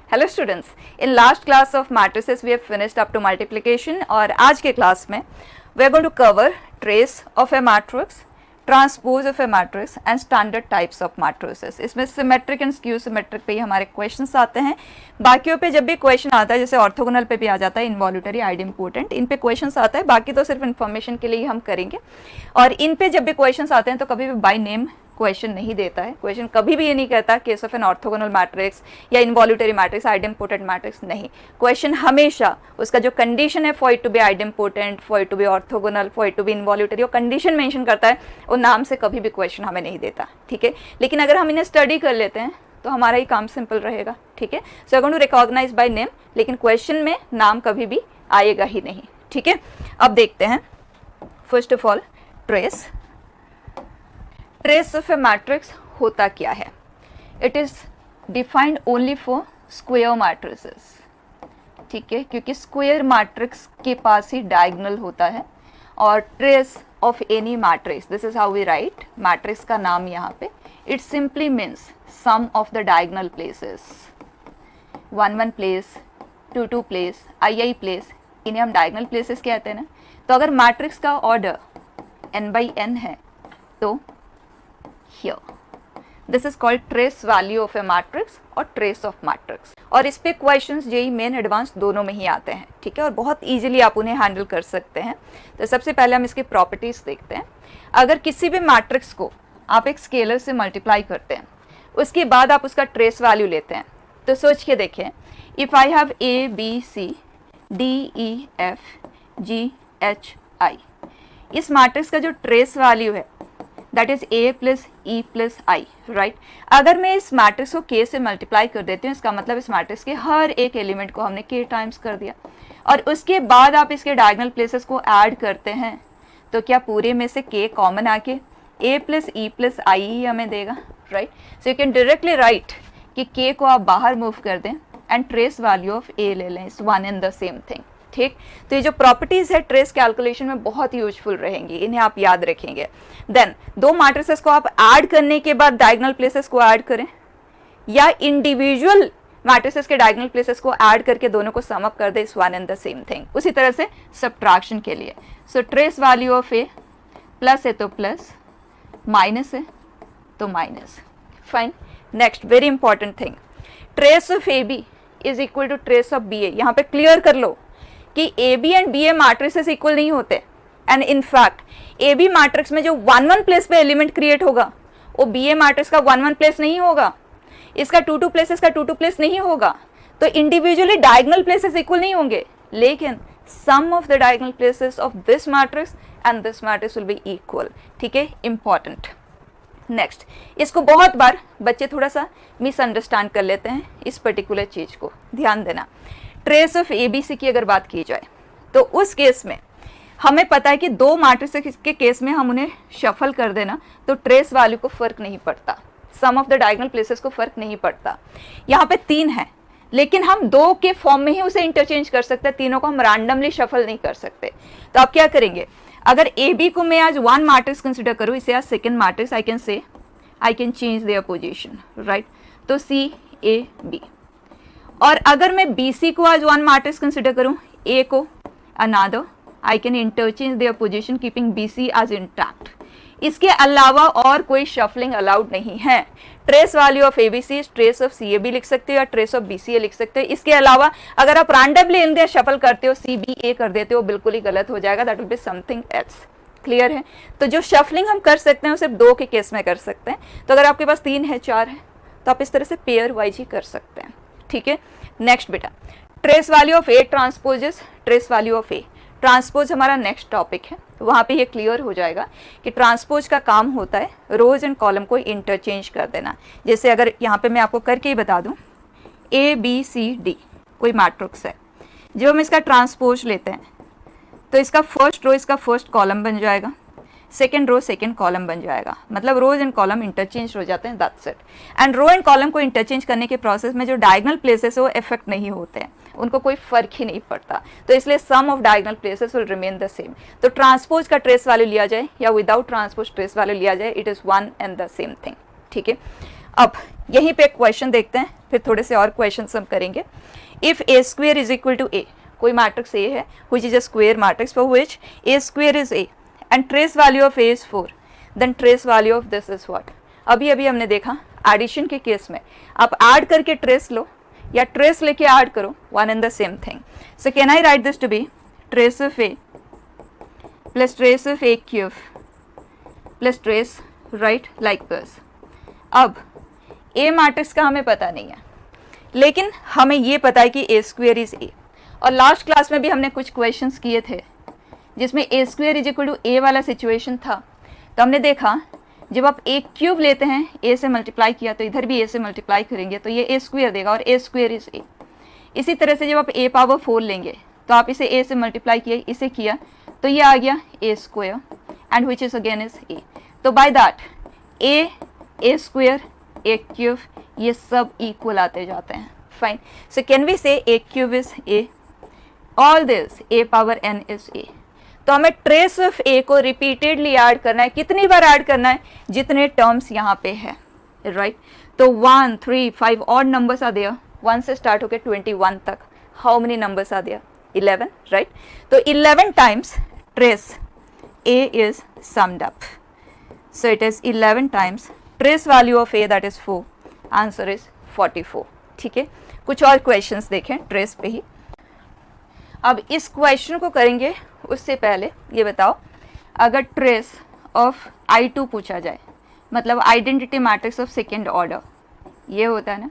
Hello students, in last class of matrices we have finished up to multiplication और आज के class में we are going to cover trace of A matrix, transpose of A matrix and standard types of matrices. इसमें symmetric and skew symmetric पे ही हमारे questions आते हैं। बाकियों पे जब भी क्वेश्चन आता है, जैसे ऑर्थोगोनल पे भी आ जाता है, इनवॉल्यूटरी, आइडेम्पोटेंट, इन पे क्वेश्चंस आता है। बाकी तो सिर्फ इन्फॉर्मेशन के लिए ही हम करेंगे। और इन पे जब भी क्वेश्चंस आते हैं तो कभी भी बाय नेम क्वेश्चन नहीं देता है। क्वेश्चन कभी भी ये नहीं कहता case of an orthogonal matrix या इनवॉल्यूटरी मैट्रिक्स, आइडेम्पोटेंट मैट्रिक्स, नहीं। क्वेश्चन हमेशा उसका जो कंडीशन है for it to be idempotent, for it to be orthogonal, for it to be involutory, वो कंडीशन मेंशन करता है, वो नाम से कभी भी क्वेश्चन हमें नहीं देता, ठीक है। लेकिन अगर हम इन्हें स्टडी कर लेते हैं तो हमारा ही काम सिंपल रहेगा, ठीक है। So I going to recognise by name, लेकिन क्वेश्चन में नाम कभी भी आएगा ही नहीं, ठीक है। अब देखते हैं first of all trace of A matrix होता क्या है। It is defined only for square matrices, ठीक है, क्योंकि स्क्वायर मैट्रिक्स के पास ही डायगोनल होता है। और trace of any matrix, this is how we write matrix का नाम यहाँ पे, it simply means sum of the diagonal places, 1 place, 2 place, I place, इन्हें हम डायगोनल प्लेसेस कहते हैं ना। तो अगर मैट्रिक्स का ऑर्डर n/n है तो here this is called trace value of a matrix और trace of matrix। और इस पे क्वेश्चंस जेई मेन एडवांस दोनों में ही आते हैं, ठीक है, और बहुत इजीली आप उन्हें हैंडल कर सकते हैं। तो सबसे पहले हम इसकी प्रॉपर्टीज देखते हैं। अगर किसी भी मैट्रिक्स को आप एक स्केलर से मल्टीप्लाई करते हैं, उसके बाद आप उसका ट्रेस वैल्यू लेते हैं, तो सोच के देखें, इफ आई हैव ABCDEFGHI, इस मैट्रिक्स का जो ट्रेस वैल्यू है that is A + E + I, right. अगर मैं इस मैट्रिक्स को K से मल्टीप्लाई कर देती हूँ, इसका मतलब इस मैट्रिक्स के हर एक एलिमेंट को हमने K टाइम्स कर दिया, और उसके बाद आप इसके डायगोनल प्लेसेस को ऐड करते हैं, तो क्या पूरे में से K कॉमन आके A + E + I ही हमें देगा, right. So you can directly right कि K को आप बाहर मूव कर दें and trace value of A ले लें, it's one and the same thing, ठीक। तो ये जो प्रॉपर्टीज है ट्रेस कैलकुलेशन में बहुत यूजफुल रहेंगी, इन्हें आप याद रखेंगे। देन दो मैट्रिसेस को आप ऐड करने के बाद डायगोनल प्लेसेस को ऐड करें, या इंडिविजुअल मैट्रिसेस के डायगोनल प्लेसेस को ऐड करके दोनों को सम अप कर दे, इस one and the same thing. उसी तरह से सब्ट्रैक्शन के लिए, so trace value of A, plus है तो प्लस, माइनस है तो minus, fine. Next very important thing, trace of A B is equal to trace of B A. यहाँ पे क्लियर कर लो कि A B and B A matrices equal नहीं होते, and in fact A B matrix में जो 1 प्लेस पे एलिमेंट क्रिएट होगा वो बी ए मैट्रिक्स का 1 प्लेस नहीं होगा, इसका 2 प्लेसेस का 2 प्लेस नहीं होगा। तो इंडिविजुअली डायगोनल प्लेसेस इक्वल नहीं होंगे, लेकिन sum of the diagonal places of this matrix and this matrix will be equal, ठीक है, इंपॉर्टेंट। नेक्स्ट, इसको बहुत बार बच्चे थोड़ा सा मिसअंडरस्टैंड कर लेते हैं, इस पर्टिकुलर चीज को ध्यान देना। ट्रेस ऑफ ABC की अगर बात की जाए तो उस केस में हमें पता है कि दो मैट्रिसेस के केस में हम उन्हें शफल कर देना तो ट्रेस वैल्यू को फर्क नहीं पड़ता, सम ऑफ द डायगोनल प्लेसेस को फर्क नहीं पड़ता। यहाँ पे 3 है, लेकिन हम 2 के फॉर्म में ही उसे इंटरचेंज कर सकते हैं, तीनों को हम रैंडमली शफल नहीं कर सकते। तो आप क्या करेंगे, अगर AB को मैं आज 1 मैट्रिक्स कंसिडर करूँ, इसे आज second matrix, I can change their position, right. तो CAB। और अगर मैं BC को आज 1 मैट्रिक्स कंसिडर करूं, A को another, I can interchange their position keeping BC as intact. इसके अलावा और कोई शफलिंग अलाउड नहीं है। Trace value of ABC trace of CAB लिख सकते हो या ट्रेस ऑफ BCA लिख सकते हो। इसके अलावा अगर आप रैंडमली इनके शफल करते हो, CBA कर देते हो, बिल्कुल ही गलत हो जाएगा, that will be something else. Clear है। तो जो शफलिंग हम कर सकते हैं वो सिर्फ 2 के केस में कर सकते हैं। तो अगर आपके पास 3 है, 4 है, तो आप इस तरह से पेयर वाइज ही कर सकते हैं, ठीक है। नेक्स्ट बेटा, trace value of A transposes trace value of A। Transpose हमारा नेक्स्ट टॉपिक है, वहाँ पे ये क्लियर हो जाएगा कि ट्रांसपोज का काम होता है रोज एंड कॉलम को इंटरचेंज कर देना। जैसे अगर यहाँ पे मैं आपको करके ही बता दूँ, ABCD कोई मैट्रिक्स है, जब हम इसका ट्रांसपोज लेते हैं तो इसका फर्स्ट रो इसका फर्स्ट कॉलम बन जाएगा, सेकेंड रो सेकेंड कॉलम बन जाएगा, मतलब रोज एंड कॉलम इंटरचेंज हो जाते हैं, that's it. And row and column को इंटरचेंज करने के प्रोसेस में जो डायगोनल प्लेसेस है वो इफेक्ट नहीं होते हैं, उनको कोई फर्क ही नहीं पड़ता, तो इसलिए sum of diagonal places will remain the same. तो ट्रांसपोज का ट्रेस वैल्यू लिया जाए या विदाउट ट्रांसपोज ट्रेस वैल्यू लिया जाए, it is one and the same thing, ठीक है। अब यहीं पे एक क्वेश्चन देखते हैं, फिर थोड़े से और क्वेश्चन हम करेंगे। If A square is equal to A, कोई मैट्रिक्स ए है which is a square matrix for which A square is A and trace value of A is 4, then trace value of this is what. अभी अभी हमने देखा addition के case में आप add करके ट्रेस लो या ट्रेस लेके ऐड करो, one and the same thing. So can I write this to be trace of A plus trace of A cube plus trace right like this. अब A matrix का हमें पता नहीं है, लेकिन हमें ये पता है कि ए स्क्वेयर इज ए, और लास्ट क्लास में भी हमने कुछ क्वेश्चंस किए थे जिसमें ए स्क्वेयर इज इक्वल टू ए वाला सिचुएशन था। तो हमने देखा जब आप ए क्यूब लेते हैं, ए से मल्टीप्लाई किया तो इधर भी ए से मल्टीप्लाई करेंगे तो ये ए स्क्वेयर देगा और ए स्क्वेयर इज ए। इसी तरह से जब आप ए पावर 4 लेंगे तो आप इसे ए से मल्टीप्लाई किए, इसे किया तो ये आ गया A square and which is again is A. तो by that A square A cube ये सब इक्वल आते जाते हैं। Fine, so can we say A cube is A, all this A power n is A. तो हमें trace of ए को repeatedly add करना है। कितनी बार ऐड करना है? जितने टर्म्स यहाँ पे है, राइट। तो 1 3 5 ऑड नंबर्स आ देयर, 1 से स्टार्ट होकर 21 तक। How many numbers are there? 11, right. तो 11 times trace A is summed up, so it is 11 times trace value of a, that is 4, answer is 44। ठीक है, कुछ और क्वेश्चंस देखें ट्रेस पे ही। अब इस क्वेश्चन को करेंगे उससे पहले ये बताओ, अगर ट्रेस ऑफ I2 पूछा जाए, मतलब identity matrix of second order ये होता है ना,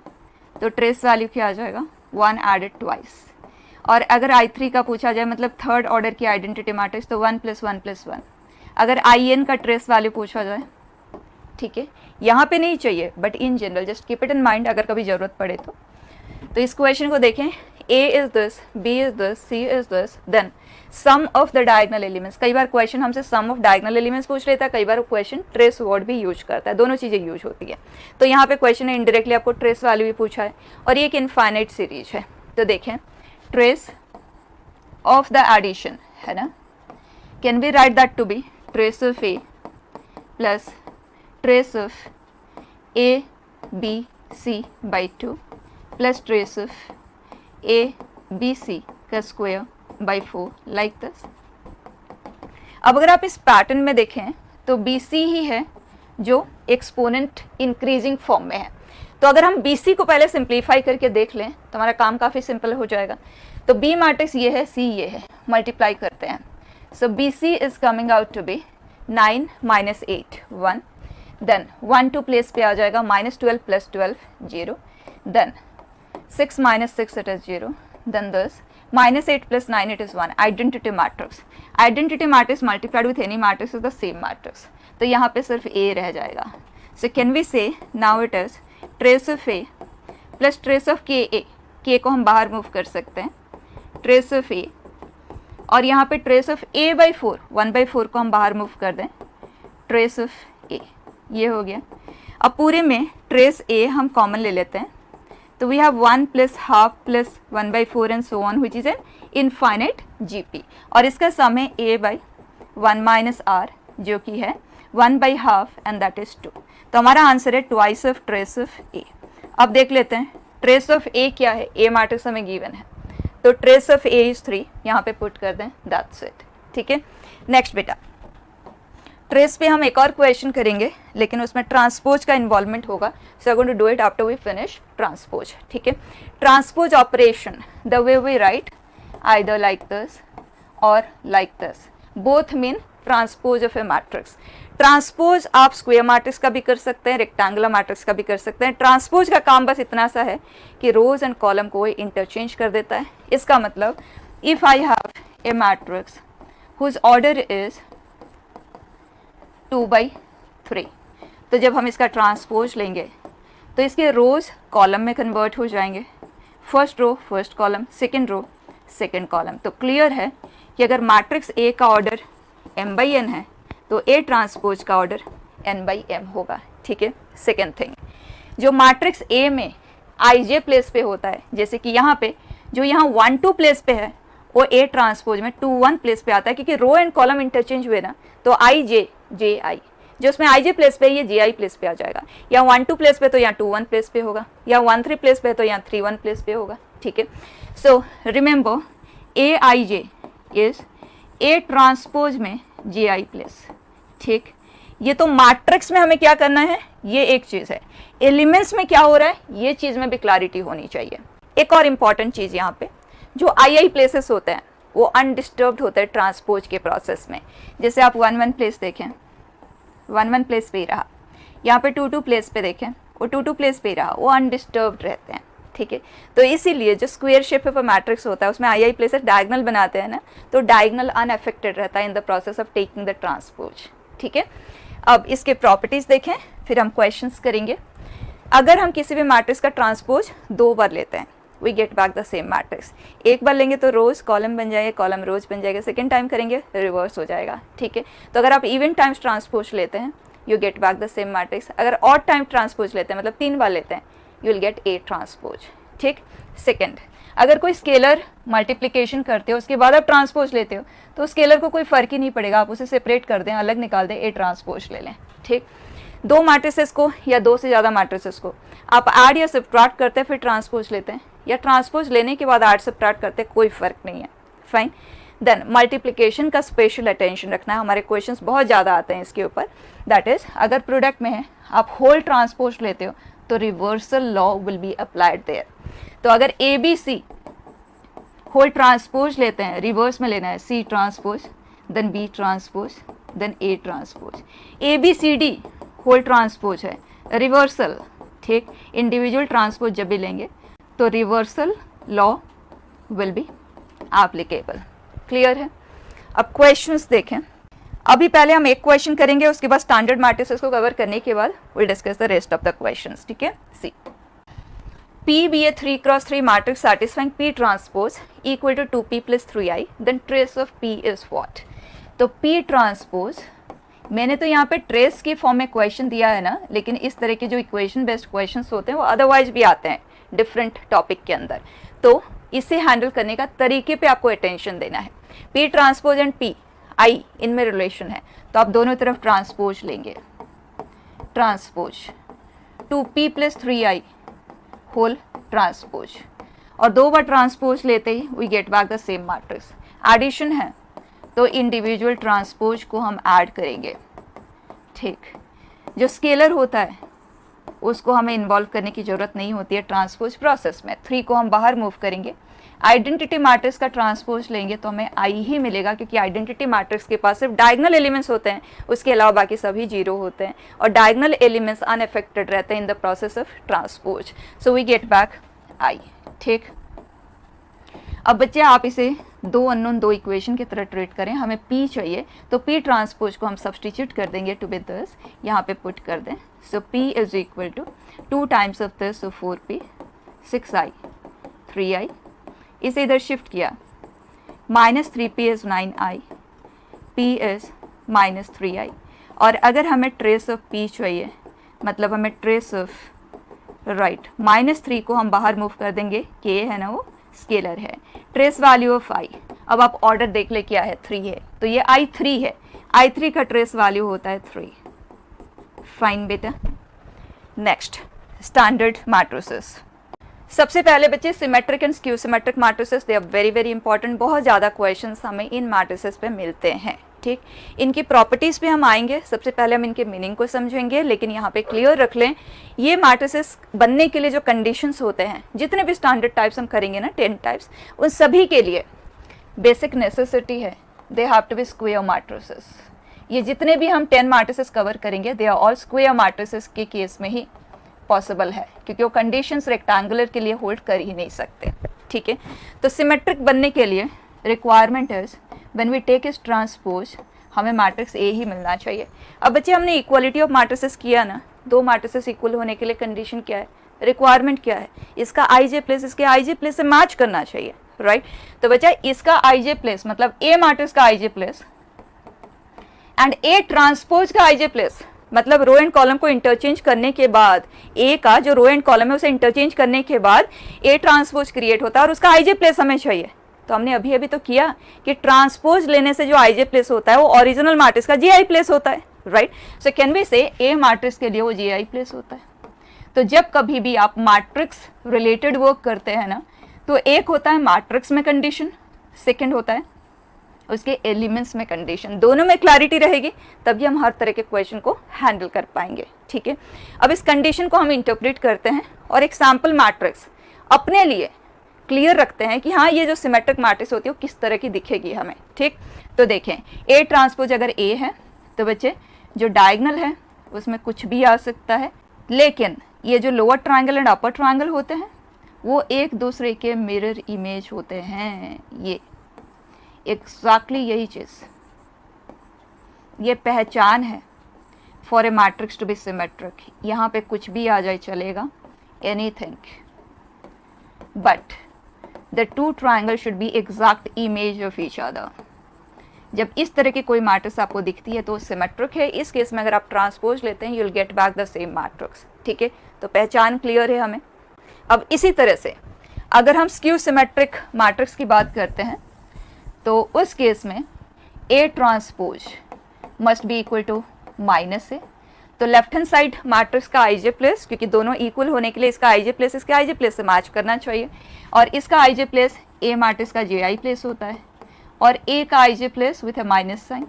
तो ट्रेस वैल्यू क्या आ जाएगा? 1 एडेड ट्वाइस। और अगर I3 का पूछा जाए, मतलब थर्ड ऑर्डर की आइडेंटिटी मैट्रिक्स, तो 1 + 1 + 1। अगर IN का ट्रेस वैल्यू पूछा जाए, ठीक है, यहाँ पे नहीं चाहिए but in general just keep it in mind अगर कभी ज़रूरत पड़े तो। इस क्वेश्चन को देखें, A is this, B is this, C is this, then sum of the diagonal elements. कई बार क्वेश्चन हमसे सम ऑफ डायगोनल एलिमेंट्स पूछ लेता है, कई बार क्वेश्चन ट्रेस वर्ड भी यूज करता है, दोनों चीज़ें यूज होती है। तो यहाँ पे क्वेश्चन ने इनडायरेक्टली आपको ट्रेस वैल्यू भी पूछा है, और ये एक इनफाइनाइट सीरीज है। तो देखें, ट्रेस ऑफ द एडिशन है ना, can be write that to be trace of a plus trace of a b c by 2 plus trace of a b c का square by 4 like this। अब अगर आप इस पैटर्न में देखें तो बी सी ही है जो एक्सपोनेंट इंक्रीजिंग फॉर्म में है। तो अगर हम बी सी को पहले सिंप्लीफाई करके देख लें तो हमारा काम काफ़ी सिंपल हो जाएगा। तो बी मैट्रिक्स ये है, सी ये है, मल्टीप्लाई करते हैं। So BC is coming out to be 9 minus 8 1, then 1 2 place पे आ जाएगा, -12 + 12 0, then 6 minus 6 it is 0, then this -8 + 9 it is 1। Identity matrix, identity matrix multiplied with any matrix is the same matrix. तो यहाँ पे सिर्फ A रह जाएगा। सो can we से now it is trace of A plus trace of K को हम बाहर मूव कर सकते हैं, ट्रेस ऑफ A, और यहाँ पे ट्रेस ऑफ A/4, 1/4 को हम बाहर मूव कर दें, ट्रेस ऑफ A, ये हो गया। अब पूरे में ट्रेस A हम कॉमन ले लेते हैं, तो we have 1 + ½ + 1/4 and so on, which is an infinite GP, और इसका सम है A/1 - R जो कि है 1/2 एंड दैट इज 2। तो हमारा आंसर है twice of trace of A। अब देख लेते हैं ट्रेस ऑफ A क्या है, A मैट्रिक्स हमें गिवन है, तो ट्रेस ऑफ A इज 3, यहाँ पे पुट कर दें, दैट्स इट। ठीक है, नेक्स्ट बेटा, ट्रेस पे हम एक और क्वेश्चन करेंगे लेकिन उसमें ट्रांसपोज का इन्वॉल्वमेंट होगा, so I going to do it after we finish transpose. ठीक है, transpose operation the way we write either like this or like this, both mean transpose of A matrix. Transpose आप square matrix का भी कर सकते हैं, rectangular matrix का भी कर सकते हैं। ट्रांसपोज का काम बस इतना सा है कि रोज एंड कॉलम को इंटरचेंज कर देता है। इसका मतलब if I have a matrix whose order is 2/3, तो जब हम इसका ट्रांसपोज लेंगे तो इसके रोज कॉलम में कन्वर्ट हो जाएंगे, first row first column, second row second column. तो क्लियर है कि अगर मैट्रिक्स A का ऑर्डर m/n है तो A ट्रांसपोज का ऑर्डर n/m होगा। ठीक है, सेकेंड थिंग, जो मैट्रिक्स A में ij प्लेस पे होता है, जैसे कि यहाँ पे जो यहाँ 1 2 प्लेस पे है वो A ट्रांसपोज में 2 1 प्लेस पे आता है, क्योंकि रो एंड कॉलम इंटरचेंज हुए ना, तो i j j i, जो उसमें आई जे प्लेस पे ये जी आई प्लेस पे आ जाएगा, या 1 2 प्लेस पे तो यहाँ 2 1 प्लेस पे होगा, या 1 3 प्लेस पे तो यहाँ 3 1 प्लेस पे होगा, ठीक है। So remember A I J is A transpose में जी आई प्लेस, ठीक। ये तो मैट्रिक्स में हमें क्या करना है, ये एक चीज़ है। एलिमेंट्स में क्या हो रहा है ये चीज़ में भी क्लैरिटी होनी चाहिए। एक और इम्पॉर्टेंट चीज़ यहाँ पे, जो आई आई प्लेसेस होते हैं वो अनडिस्टर्ब्ड होते हैं ट्रांसपोज के प्रोसेस में। जैसे आप 1 1 प्लेस देखें, 1 1 प्लेस पे ही रहा, यहाँ पे 2 2 प्लेस पे देखें वो 2 2 प्लेस पे ही रहा, वो अनडिस्टर्ब्ड रहते हैं, ठीक है। तो इसीलिए जो स्क्वायर शेप ऑफ मैट्रिक्स होता है उसमें आई आई प्लेसेस डायगोनल बनाते हैं ना, तो डायगोनल अनअफेक्टेड रहता है इन the process of taking the transpose, ठीक है। अब इसके प्रॉपर्टीज देखें, फिर हम क्वेश्चंस करेंगे। अगर हम किसी भी मैट्रिक्स का ट्रांसपोज 2 बार लेते हैं, we get back the same matrix. एक बार लेंगे तो रोज कॉलम बन जाएगा, कॉलम रोज बन जाएगा, सेकेंड टाइम करेंगे रिवर्स हो जाएगा, ठीक है। तो अगर आप इवन टाइम्स ट्रांसपोज लेते हैं you get back the same matrix. अगर ऑड टाइम ट्रांसपोज लेते हैं, मतलब 3 बार लेते हैं, you will get A transpose, ठीक। सेकेंड, अगर कोई स्केलर मल्टीप्लिकेशन करते हो उसके बाद आप ट्रांसपोज लेते हो तो स्केलर को कोई फर्क ही नहीं पड़ेगा, आप उसे सेपरेट कर दें, अलग निकाल दें, ए ट्रांसपोज ले लें, ठीक। 2 मैट्रिसेस को या 2 से ज़्यादा मैट्रिसेस को आप ऐड या सब्ट्रैक्ट करते हैं फिर ट्रांसपोज लेते हैं, या ट्रांसपोज लेने के बाद ऐड सब्ट्रैक्ट करते हैं, कोई फर्क नहीं है, फाइन। देन मल्टीप्लिकेशन का स्पेशल अटेंशन रखना है, हमारे क्वेश्चंस बहुत ज़्यादा आते हैं इसके ऊपर। दैट इज़ अगर प्रोडक्ट में है आप होल ट्रांसपोज लेते हो तो reversal law will be applied there. तो अगर A B C whole transpose लेते हैं, रिवर्स में लेना है C transpose, then B transpose, then A transpose. A B C D whole transpose है, रिवर्सल, ठीक। इंडिविजुअल ट्रांसपोज जब भी लेंगे तो reversal law will be applicable, clear है। अब क्वेश्चंस देखें। अभी पहले हम एक क्वेश्चन करेंगे, उसके बाद स्टैंडर्ड मैट्रिसेस को कवर करने के बाद will discuss the rest of the questions, ठीक है। सी P be a 3x3 matrix satisfying P transpose equal to 2P plus 3I, then trace of P is what? तो P transpose, मैंने तो यहाँ पे ट्रेस की फॉर्म में क्वेश्चन दिया है ना, लेकिन इस तरह के जो इक्वेशन बेस्ड क्वेश्चंस होते हैं वो अदरवाइज भी आते हैं डिफरेंट टॉपिक के अंदर, तो इसे हैंडल करने का तरीके पे आपको अटेंशन देना है। P transpose and P I इनमें रिलेशन है, तो आप दोनों तरफ ट्रांसपोज लेंगे, transpose 2P plus 3I whole transpose, और 2 बार ट्रांसपोज लेते ही we get back the same matrix. Addition है तो इंडिविजुअल ट्रांसपोज को हम ऐड करेंगे, ठीक। जो स्केलर होता है उसको हमें इन्वॉल्व करने की ज़रूरत नहीं होती है ट्रांसपोज प्रोसेस में, 3 को हम बाहर मूव करेंगे। आइडेंटिटी मैट्रिक्स का ट्रांसपोज लेंगे तो हमें आई ही मिलेगा, क्योंकि आइडेंटिटी मैट्रिक्स के पास सिर्फ डायगोनल एलिमेंट्स होते हैं, उसके अलावा बाकी सभी 0 होते हैं, और डायगोनल एलिमेंट्स अनअफेक्टेड रहते हैं in the process of transpose, so we get back I, ठीक। अब बच्चे आप इसे 2 अननोन 2 इक्वेशन की तरह ट्रीट करें। हमें P चाहिए तो P ट्रांसपोज को हम सब्सटीट्यूट कर देंगे टू बी दिस, यहाँ पे पुट कर दें। So P is equal to 2 times of this, so 4P 6I 3I, इसे इधर शिफ्ट किया, minus 3P is 9I, P is minus 3I। और अगर हमें ट्रेस ऑफ P चाहिए, मतलब हमें ट्रेस ऑफ राइट -3 को हम बाहर मूव कर देंगे, K है ना वो स्केलर है, ट्रेस वैल्यू ऑफ I। अब आप ऑर्डर देख ले क्या है, 3 है, तो ये I3 है, I3 का ट्रेस वैल्यू होता है 3, फाइन बेटा। Next standard matrices. सबसे पहले बच्चे symmetric and skew symmetric matrices, they are very very important, बहुत ज़्यादा क्वेश्चंस हमें इन मैट्रिसेस पे मिलते हैं, ठीक। इनकी प्रॉपर्टीज़ पे हम आएंगे, सबसे पहले हम इनके मीनिंग को समझेंगे, लेकिन यहाँ पे क्लियर रख लें ये मैट्रिसेस बनने के लिए जो कंडीशंस होते हैं, जितने भी स्टैंडर्ड टाइप्स हम करेंगे ना 10 टाइप्स, उन सभी के लिए बेसिक नेसेसिटी है they have to be square matrices. ये जितने भी हम 10 मैट्रिसेस कवर करेंगे they are all square matrices के केस में ही पॉसिबल है, क्योंकि वो कंडीशंस रेक्टेंगुलर के लिए होल्ड कर ही नहीं सकते, ठीक है। तो सिमेट्रिक बनने के लिए requirement is when we take इस ट्रांसपोज हमें मैट्रिक्स ए ही मिलना चाहिए। अब बच्चे हमने इक्वालिटी ऑफ मैट्रिसेस किया ना, 2 मैट्रिसेस इक्वल होने के लिए कंडीशन क्या है, रिक्वायरमेंट क्या है, इसका आई जे प्लेस इसके आई जे प्लेस से मैच करना चाहिए, राइट। तो बच्चा इसका आई जे प्लेस मतलब ए मैट्रिक्स का आई J place and A transpose का आई जे प्लेस, मतलब रो एंड कॉलम को इंटरचेंज करने के बाद ए का जो रो एंड कॉलम है उसे इंटरचेंज करने के बाद ए ट्रांसपोज क्रिएट होता है और उसका आईजे प्लेस हमें चाहिए। तो हमने अभी अभी तो किया कि ट्रांसपोज लेने से जो आईजे प्लेस होता है वो ओरिजिनल मैट्रिक्स का जीआई प्लेस होता है, right. So can we say A matrix के लिए वो जी आई प्लेस होता है। तो जब कभी भी आप मैट्रिक्स रिलेटेड वर्क करते हैं ना, तो एक होता है मैट्रिक्स में कंडीशन, सेकंड होता है उसके एलिमेंट्स में कंडीशन। दोनों में क्लैरिटी रहेगी तभी हम हर तरह के क्वेश्चन को हैंडल कर पाएंगे, ठीक है। अब इस कंडीशन को हम इंटरप्रेट करते हैं और एक सैम्पल मैट्रिक्स अपने लिए क्लियर रखते हैं कि हाँ ये जो सिमेट्रिक मैट्रिक्स होती है वो किस तरह की दिखेगी हमें, ठीक। तो देखें ए ट्रांसपोज अगर ए है तो बच्चे जो डायगोनल है उसमें कुछ भी आ सकता है, लेकिन ये जो lower triangle and upper triangle होते हैं वो एक दूसरे के मिरर इमेज होते हैं। ये एग्जैक्टली यही चीज़, ये पहचान है for a matrix to be symmetric. यहाँ पे कुछ भी आ जाए चलेगा, anything, but the two triangle should be exact image of each other. जब इस तरह की कोई मैट्रिक्स आपको दिखती है तो सिमेट्रिक है। इस केस में अगर आप ट्रांसपोज लेते हैं you will get back the same matrix, ठीक है। तो पहचान क्लियर है हमें। अब इसी तरह से अगर हम स्क्यू सिमेट्रिक मैट्रिक्स की बात करते हैं तो उस केस में A transpose must be equal to minus A. तो लेफ्ट हैंड साइड मैट्रिक्स का आईजे प्लेस, क्योंकि दोनों इक्वल होने के लिए इसका आईजे प्लेस इसके आईजे प्लेस से मैच करना चाहिए, और इसका आईजे प्लेस ए मैट्रिक्स का जे आई प्लेस होता है और ए का I J place with A minus sign.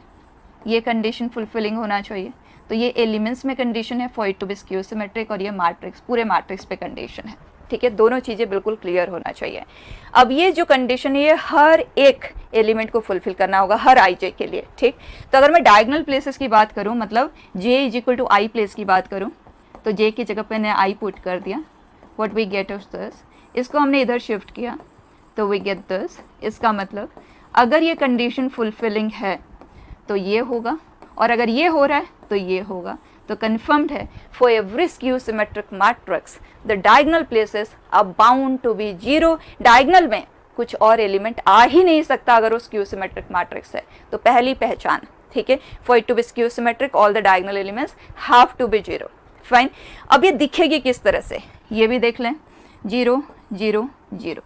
ये कंडीशन फुलफिलिंग होना चाहिए। तो ये एलिमेंट्स में कंडीशन है for it to be skew symmetric, और ये मैट्रिक्स पूरे मैट्रिक्स पे कंडीशन है, ठीक है। दोनों चीज़ें बिल्कुल क्लियर होना चाहिए। अब ये जो कंडीशन है ये हर एक एलिमेंट को फुलफिल करना होगा हर आई जे के लिए, ठीक। तो अगर मैं डायगोनल प्लेसेस की बात करूँ, मतलब J is equal to I place की बात करूँ, तो जे की जगह पे मैंने आई पुट कर दिया, what we get is this. इसको हमने इधर शिफ्ट किया तो वी गेट दिस। इसका मतलब अगर ये कंडीशन फुलफिलिंग है तो ये होगा, और अगर ये हो रहा है तो ये होगा। तो कन्फर्म्ड है for every skew symmetric matrix the diagonal places are bound to be zero. Diagonal में कुछ और एलिमेंट आ ही नहीं सकता अगर वो स्क्यू सिमेट्रिक मैट्रिक्स है। तो पहली पहचान, ठीक है, for it to be skew symmetric all the diagonal elements have to be zero. Fine. अब ये दिखेगी किस तरह से ये भी देख लें, 0 0 0।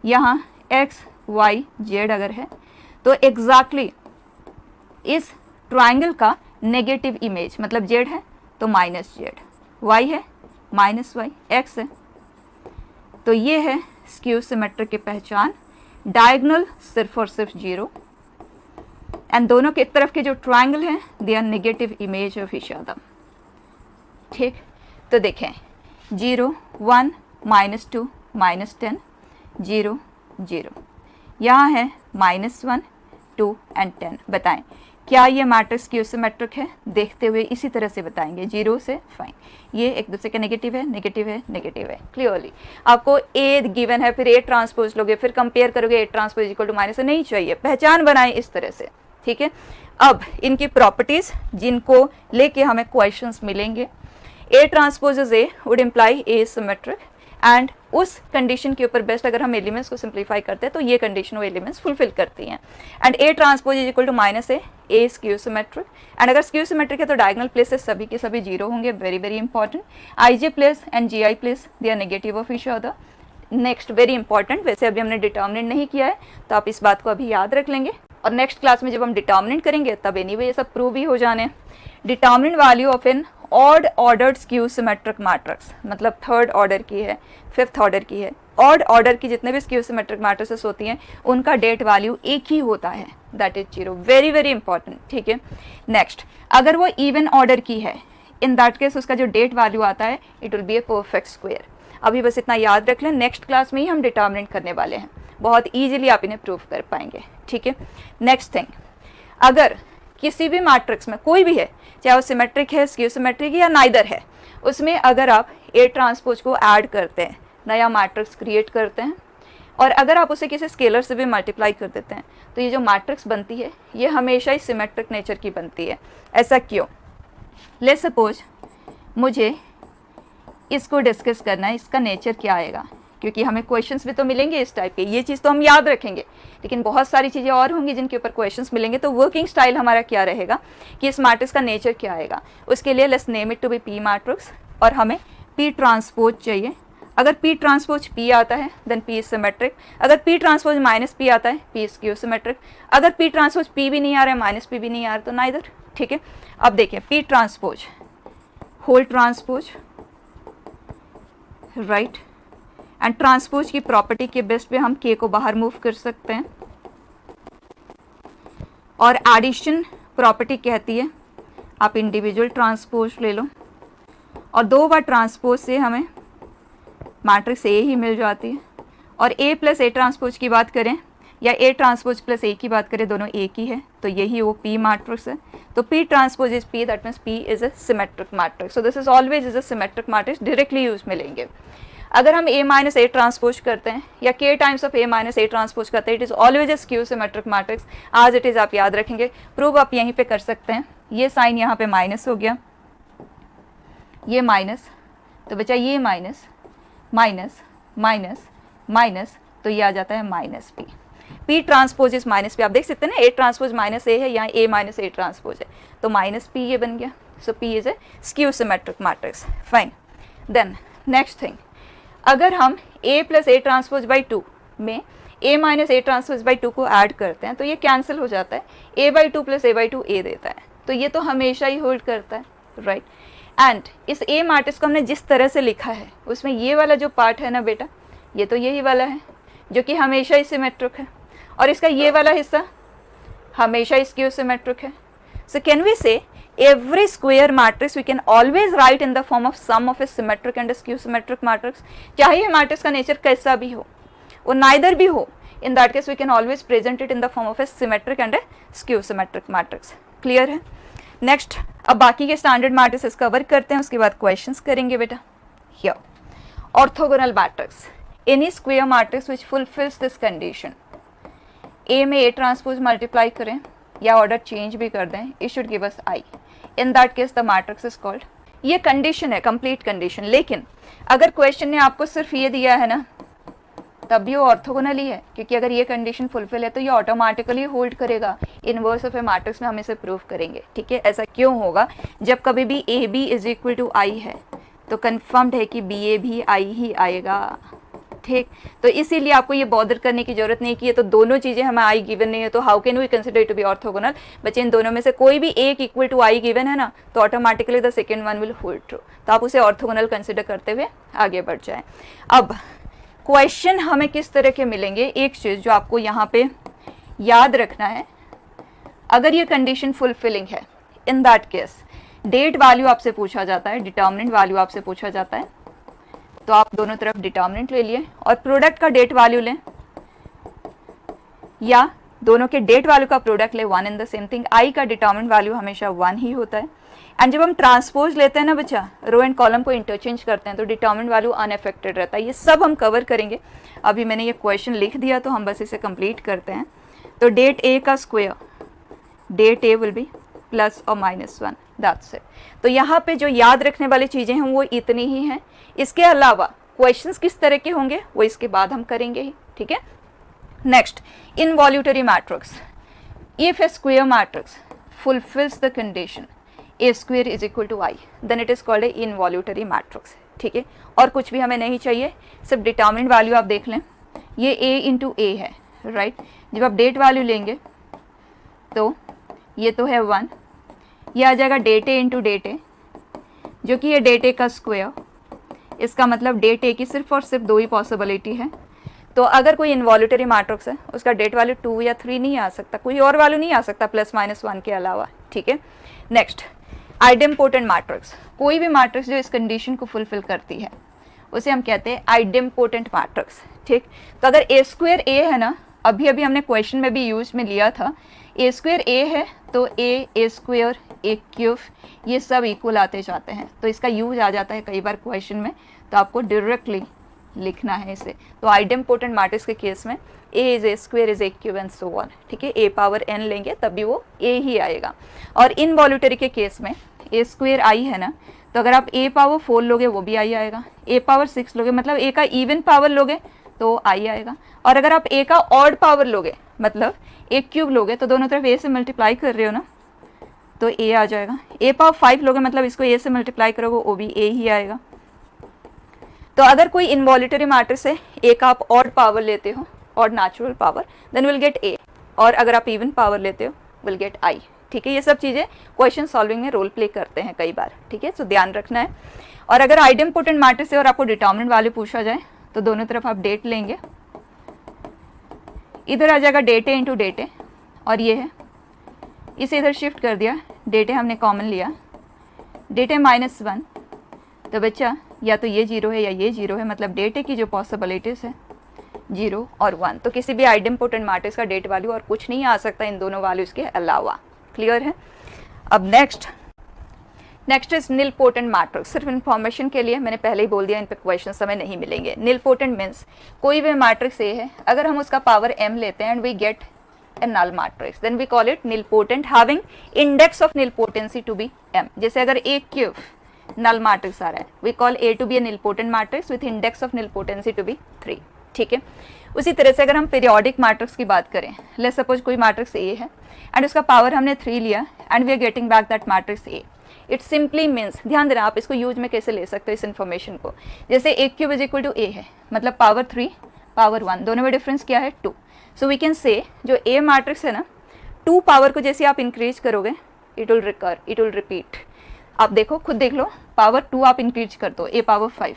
यहाँ x y z अगर है तो एग्जैक्टली इस ट्राइंगल का नेगेटिव इमेज, मतलब z है तो माइनस z, y है माइनस y, x है तो ये है स्क्यू सिमेट्रिक की पहचान। डायगोनल सिर्फ और सिर्फ 0 एंड दोनों के तरफ के जो ट्राइंगल हैं they are negative image of each other, ठीक। तो देखें 0 1 -2 -10 0 0, यहाँ है -1 2 एंड 10। बताएं क्या ये मैट्रिक्स स्क्यू सिमेट्रिक है? देखते हुए इसी तरह से बताएंगे 0 से। फाइन, ये एक दूसरे का नेगेटिव है नेगेटिव है नेगेटिव है। क्लियरली आपको ए गिवन है, फिर ए ट्रांसपोज लोगे, फिर कंपेयर करोगे A transpose equal to minus, नहीं चाहिए। पहचान बनाएं इस तरह से, ठीक है। अब इनकी प्रॉपर्टीज जिनको लेके हमें क्वेश्चंस मिलेंगे, ए transpose is a would imply A symmetric, and उस कंडीशन के ऊपर बेस्ट अगर हम एलिमेंट्स को सिंप्लीफाई करते हैं तो ये कंडीशन वो एलिमेंट्स फुलफिल करती हैं। And A transpose is equal to minus A skew symmetric, and अगर स्क्यू सिमेट्रिक है तो डायगोनल प्लेसेस सभी के सभी 0 होंगे। Very very important. I J place and G I place they are negative of each other. Next very important, वैसे अभी हमने डिटर्मिनेंट नहीं किया है तो आप इस बात को अभी याद रख लेंगे, और नेक्स्ट क्लास में जब हम डिटर्मिनेंट करेंगे तब एनीवे ये सब प्रूव ही हो जाने। Determinant value of an odd ordered skew symmetric matrix, मतलब थर्ड ऑर्डर की है, फिफ्थ ऑर्डर की है। ऑड ऑर्डर की जितने भी स्क्यू सिमेट्रिक मैट्रिसेस होती हैं उनका डेट वैल्यू एक ही होता है, that is 0। Very very important, ठीक है। नेक्स्ट, अगर वो इवन ऑर्डर की है, इन दैट केस उसका जो डेट वैल्यू आता है it will be a perfect square. अभी बस इतना याद रख लें, नेक्स्ट क्लास में ही हम डिटर्मिनेंट करने वाले हैं, बहुत ईजिली आप इन्हें प्रूव कर पाएंगे, ठीक है। नेक्स्ट थिंग, अगर किसी भी मैट्रिक्स में कोई भी है, चाहे वो सिमेट्रिक है, स्क्यू सिमेट्रिक या नाइदर है, उसमें अगर आप ए ट्रांसपोज को ऐड करते हैं, नया मैट्रिक्स क्रिएट करते हैं, और अगर आप उसे किसी स्केलर से भी मल्टीप्लाई कर देते हैं तो ये जो मैट्रिक्स बनती है ये हमेशा ही सिमेट्रिक नेचर की बनती है। ऐसा क्यों? लेट्स सपोज मुझे इसको डिस्कस करना है, इसका नेचर क्या आएगा, क्योंकि हमें क्वेश्चंस भी तो मिलेंगे इस टाइप के। ये चीज़ तो हम याद रखेंगे, लेकिन बहुत सारी चीज़ें और होंगी जिनके ऊपर क्वेश्चंस मिलेंगे। तो वर्किंग स्टाइल हमारा क्या रहेगा कि इस मैट्रिक्स का नेचर क्या आएगा। उसके लिए let's name it to be P matrix, और हमें पी ट्रांसपोज चाहिए। अगर P ट्रांसपोज P आता है देन P इज सिमेट्रिक, अगर P ट्रांसपोज माइनस P आता है P इज क्यू सिमेट्रिक, अगर P ट्रांसपोज P भी नहीं आ रहा है माइनस P भी नहीं आ रहा तो नाइदर, ठीक है। अब देखिए P transpose whole transpose, right, and transpose की प्रॉपर्टी के बेस पे हम K को बाहर मूव कर सकते हैं, और एडिशन प्रॉपर्टी कहती है आप इंडिविजुअल ट्रांसपोज ले लो, और 2 बार ट्रांसपोज से हमें मैट्रिक्स ए ही मिल जाती है। और ए प्लस ए ट्रांसपोज की बात करें या ए ट्रांसपोज प्लस ए की बात करें, दोनों एक ही है, तो यही वो पी मैट्रिक्स है। तो P transpose is P, that means P is a symmetric matrix. So this is always is a symmetric matrix, directly use में लेंगे। अगर हम ए माइनस ए ट्रांसपोज करते हैं या के times of A minus A transpose करते हैं, it is always a skew symmetric matrix, आज इट इज आप याद रखेंगे। प्रूव आप यहीं पे कर सकते हैं, ये साइन यहाँ पे माइनस हो गया, ये माइनस, तो बचा ये माइनस माइनस माइनस माइनस, तो ये आ जाता है minus P. P transpose is minus P, आप देख सकते हैं ना, ए ट्रांसपोज माइनस ए है, यहाँ ए माइनस ए ट्रांसपोज है, तो माइनस पी ये बन गया। So P is a skew symmetric matrix, fine. Then next thing, अगर हम a plus A transpose by 2 में a minus A transpose by 2 को ऐड करते हैं तो ये कैंसिल हो जाता है, a by 2 plus A by 2 a देता है, तो ये तो हमेशा ही होल्ड करता है, राइट। एंड इस a मैट्रिक्स को हमने जिस तरह से लिखा है उसमें ये वाला जो पार्ट है ना बेटा, ये तो यही वाला है जो कि हमेशा ही सिमेट्रिक है, और इसका ये वाला हिस्सा हमेशा ही स्क्यू सिमेट्रिक है। सो कैन वी से every square matrix we can always write in the form of sum of a symmetric and a skew symmetric matrix, चाहे ये मैट्रिक्स का नेचर कैसा भी हो, वो नाइदर भी हो, in that case we can always present it in the form of a symmetric and a skew symmetric matrix। Clear है? नेक्स्ट अब बाकी के स्टैंडर्ड मैट्रिसेस कवर करते हैं, उसके बाद क्वेश्चंस करेंगे बेटा। Here orthogonal matrix, any square matrix which fulfils this condition, A में ए ट्रांसपोज मल्टीप्लाई करें या ऑर्डर चेंज भी कर दें, it should give us I, in that case the matrix is called. ये कंडीशन है, कंप्लीट कंडीशन, लेकिन अगर क्वेश्चन ने आपको सिर्फ ये दिया है ना तब भी वो ऑर्थोगोनल ही है, क्योंकि अगर ये कंडीशन फुलफिल है तो ये ऑटोमेटिकली होल्ड करेगा। इनवर्स ऑफ ए मैट्रिक्स में हम इसे प्रूव करेंगे, ठीक है। ऐसा क्यों होगा? जब कभी भी A B is equal to I है तो कन्फर्म्ड है कि बी ए भी आई ही आएगा, ठीक। तो इसीलिए आपको ये बॉदर करने की जरूरत नहीं कि ये तो दोनों चीजें हमें आई गिवन नहीं है, तो how can we consider to be orthogonal. बच्चे इन दोनों में से कोई भी एक इक्वल टू आई गिवन है ना तो automatically the second one will hold true, तो आप उसे ऑर्थोगोनल कंसिडर करते हुए आगे बढ़ जाएं। अब क्वेश्चन हमें किस तरह के मिलेंगे, एक चीज जो आपको यहाँ पे याद रखना है, अगर ये कंडीशन फुलफिलिंग है, in that case det value आपसे पूछा जाता है, डिटर्मिनेंट वैल्यू आपसे पूछा जाता है, तो आप दोनों तरफ डिटर्मिनेंट ले लिए और प्रोडक्ट का डेट वैल्यू लें, या दोनों के डेट वैल्यू का प्रोडक्ट ले, one in the same thing. I का डिटर्मिनेंट वैल्यू हमेशा वन ही होता है। एंड जब हम ट्रांसपोज लेते हैं ना बच्चा, रो एंड कॉलम को इंटरचेंज करते हैं तो डिटर्मिनेंट वैल्यू अनअफेक्टेड रहता है। ये सब हम कवर करेंगे। अभी मैंने ये क्वेश्चन लिख दिया तो हम बस इसे कंप्लीट करते हैं। तो डेट ए का स्क्वायर, det A will be plus और माइनस वन, दैट्स इट। तो यहाँ पे जो याद रखने वाली चीज़ें हैं वो इतनी ही हैं। इसके अलावा क्वेश्चंस किस तरह के होंगे वो इसके बाद हम करेंगे ही, ठीक है। Next, involutory matrix, if A square matrix fulfils the condition A square is equal to I, then it is called a involutory matrix, ठीक है। और कुछ भी हमें नहीं चाहिए, सिर्फ डिटर्मिनेंट वैल्यू आप देख लें, ये ए इंटू ए है, राइट। जब आप डेट वैल्यू लेंगे तो ये तो है वन, ये आ जाएगा डेट ए इंटू डेट ए, जो कि ये डेट ए का स्क्वायर, इसका मतलब डेट ए की सिर्फ और सिर्फ दो ही पॉसिबिलिटी है। तो अगर कोई इनवॉल्यूटरी मैट्रिक्स है उसका डेट वैल्यू 2 या 3 नहीं आ सकता, कोई और वैल्यू नहीं आ सकता प्लस माइनस 1 के अलावा, ठीक है। नेक्स्ट, आइडेम्पोटेंट मैट्रिक्स, कोई भी मैट्रिक्स जो इस कंडीशन को फुलफिल करती है उसे हम कहते हैं आइडेम्पोटेंट मैट्रिक्स, ठीक। तो अगर ए स्क्वायर ए है ना, अभी अभी हमने क्वेश्चन में भी यूज में लिया था, ए स्क्वायर ए है तो ए स्क्वायर ए क्यूब ये सब इक्वल आते जाते हैं, तो इसका यूज आ जाता है कई बार क्वेश्चन में, तो आपको डायरेक्टली लिखना है इसे। तो आइडेम्पोटेंट मैट्रिक्स के केस में A is A square is A cube and so on, ठीक है। ए पावर एन लेंगे तब भी वो ए ही आएगा। और इनवॉल्यूटरी के केस में ए स्क्वायर आई है ना, तो अगर आप ए पावर 4 लोगे वो भी आई आएगा, ए पावर 6 लोगे मतलब ए का इवन पावर लोगे तो आई आएगा, और अगर आप ए का ऑड पावर लोगे मतलब ए क्यूब लोगे तो दोनों तरफ ए से मल्टीप्लाई कर रहे हो ना तो ए आ जाएगा। ए पावर 5 लोगे मतलब इसको ए से मल्टीप्लाई करोगे वो भी ए ही आएगा। तो अगर कोई इनवॉल्यूटरी मैट्रिक्स है, एक आप ऑड पावर लेते हो, odd natural power, then will get A, और अगर आप इवन पावर लेते हो विल गेट आई। ठीक है, ये सब चीज़ें क्वेश्चन सॉल्विंग में रोल प्ले करते हैं कई बार। ठीक है, सो ध्यान रखना है। और अगर आइडेम्पोटेंट मैट्रिक्स है और आपको डिटर्मिनेंट वैल्यू पूछा जाए तो दोनों तरफ आप डेट लेंगे, इधर आ जाएगा डेट ए इंटू डेट ए, और ये है, इसे इधर शिफ्ट कर दिया, डेट ए हमने कॉमन लिया, डेट ए -1, तो बच्चा या तो ये 0 है या ये 0 है, मतलब डेट ए की जो पॉसिबिलिटीज़ है 0 और 1। तो किसी भी आइडेम्पोटेंट मैट्रिक्स का डेट वैल्यू और कुछ नहीं आ सकता इन दोनों वैल्यूज़ के अलावा। क्लियर है? अब next is nil potent matrix. सिर्फ इन्फॉर्मेशन के लिए मैंने पहले ही बोल दिया, इन पे क्वेश्चन समय नहीं मिलेंगे। निल पोटेंट मीन्स कोई भी मैट्रिक्स ए है, अगर हम उसका पावर m लेते हैं and we get a null matrix, then we call it nilpotent having index of nilpotency to be m। जैसे अगर ए क्यूब नल मैट्रिक्स आ रहा है, we call A to be a nilpotent matrix with index of nilpotency to be 3। ठीक है, उसी तरह से अगर हम पीरियोडिक मैट्रिक्स की बात करें, लेट्स सपोज कोई मैट्रिक्स ए है एंड उसका पावर हमने 3 लिया and we are getting back that matrix A, it simply means, ध्यान देना आप इसको यूज में कैसे ले सकते हो इस इन्फॉर्मेशन को। जैसे ए क्यूब इज इक्वल टू ए है, मतलब पावर 3 पावर 1 दोनों में डिफरेंस क्या है 2। सो वी कैन से जो ए मैट्रिक्स है ना, 2 पावर को जैसे आप इंक्रीज करोगे it will recur, it will repeat. आप देखो, खुद देख लो, पावर 2 आप इंक्रीज कर दो, ए पावर 5,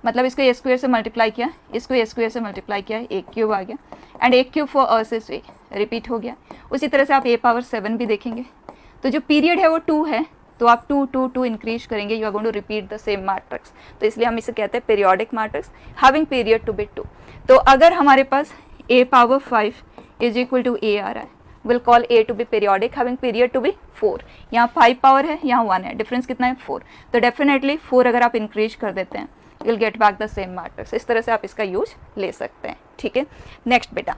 मतलब इसको ए स्क्वायर से मल्टीप्लाई किया, इसको ए स्क्वायर से मल्टीप्लाई किया, ए क्यूब आ गया, and A cube for us is a, repeat हो गया। उसी तरह से आप ए पावर 7 भी देखेंगे, तो जो पीरियड है वो 2 है, तो आप 2 2 2 इंक्रीज करेंगे, you are going to repeat the same matrix. तो इसलिए हम इसे कहते हैं periodic matrix having period to be 2। तो अगर हमारे पास a power 5 is equal to a आ रहा है, will call a to be periodic having period to be 4। यहाँ 5 पावर है, यहाँ 1 है, डिफरेंस कितना है 4। तो डेफिनेटली 4 अगर आप इंक्रीज कर देते हैं you'll get back the same matrix। इस तरह से आप इसका यूज ले सकते हैं। ठीक है, नेक्स्ट बेटा,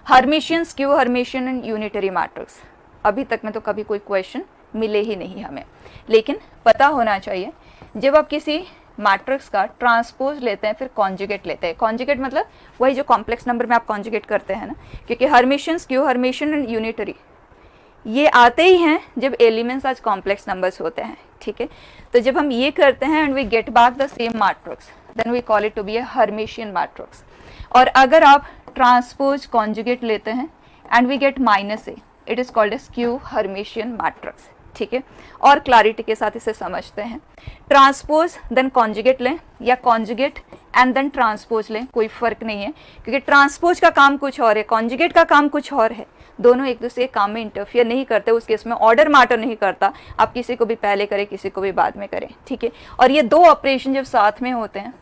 Hermitian, skew Hermitian and unitary matrix. अभी तक में तो कभी कोई क्वेश्चन मिले ही नहीं हमें, लेकिन पता होना चाहिए जब आप किसी मैट्रिक्स का ट्रांसपोज लेते हैं फिर कॉन्जुगेट लेते हैं। कॉन्जुगेट मतलब वही जो कॉम्प्लेक्स नंबर में आप कॉन्जुगेट करते हैं ना, क्योंकि Hermitian, skew Hermitian and unitary ये आते ही हैं जब एलिमेंट्स आज कॉम्प्लेक्स नंबर्स होते हैं। ठीक है, तो जब हम ये करते हैं and we get back the same matrix, then we call it to be a Hermitian matrix. और अगर आप ट्रांसपोज कॉन्जुगेट लेते हैं and we get -a, it is called a skew Hermitian matrix. ठीक है, और क्लैरिटी के साथ इसे समझते हैं। ट्रांसपोज देन कॉन्जुगेट लें या कॉन्जुगेट एंड देन ट्रांसपोज लें, कोई फर्क नहीं है, क्योंकि ट्रांसपोज का काम कुछ और है, कॉन्जुगेट का काम कुछ और है। दोनों एक दूसरे के काम में इंटरफियर नहीं करते, उस केस में ऑर्डर मैटर नहीं करता, आप किसी को भी पहले करें किसी को भी बाद में करें। ठीक है, और ये दो ऑपरेशन जब साथ में होते हैं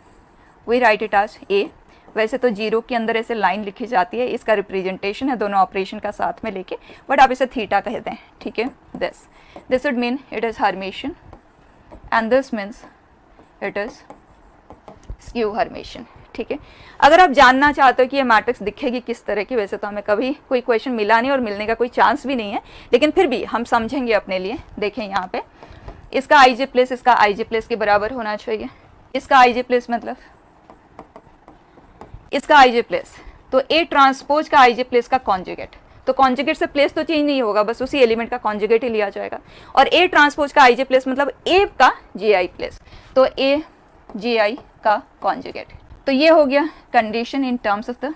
we write it as A. वैसे तो 0 के अंदर ऐसे लाइन लिखी जाती है, इसका रिप्रेजेंटेशन है दोनों ऑपरेशन का साथ में लेके, बट आप इसे थीटा कहते हैं। ठीक है, this would mean it is Hermitian and this means it is skew Hermitian. ठीक है, अगर आप जानना चाहते हो कि ये मैट्रिक्स दिखेगी किस तरह की, वैसे तो हमें कभी कोई क्वेश्चन मिला नहीं और मिलने का कोई चांस भी नहीं है, लेकिन फिर भी हम समझेंगे अपने लिए। देखें यहाँ पे, इसका आई जे प्लेस इसका आई जे प्लेस के बराबर होना चाहिए। इसका आई जे प्लेस मतलब इसका आई जे प्लेस, तो ए ट्रांसपोज का आई जे प्लेस का कॉन्जुगेट, तो कॉन्जुगेट से प्लेस तो चेंज नहीं होगा, बस उसी एलिमेंट का कॉन्जुगेट ही लिया जाएगा। और ए ट्रांसपोज का आई जे प्लेस मतलब ए का जी आई प्लेस, तो ए जी आई का कॉन्जुगेट। तो ये हो गया condition in terms of the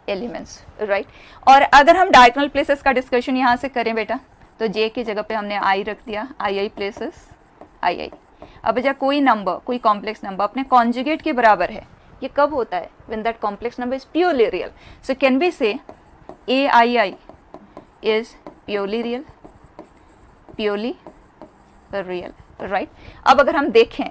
elements, right. और अगर हम डायगोनल प्लेसेस का डिस्कशन यहाँ से करें बेटा, तो जे की जगह पे हमने आई रख दिया, आई आई प्लेसेस आई आई। अब जब कोई नंबर, कोई कॉम्प्लेक्स नंबर अपने कॉन्जुगेट के बराबर है, ये कब होता है? When that complex number is purely real. So can be say A I I is purely real, purely real, right. अब अगर हम देखें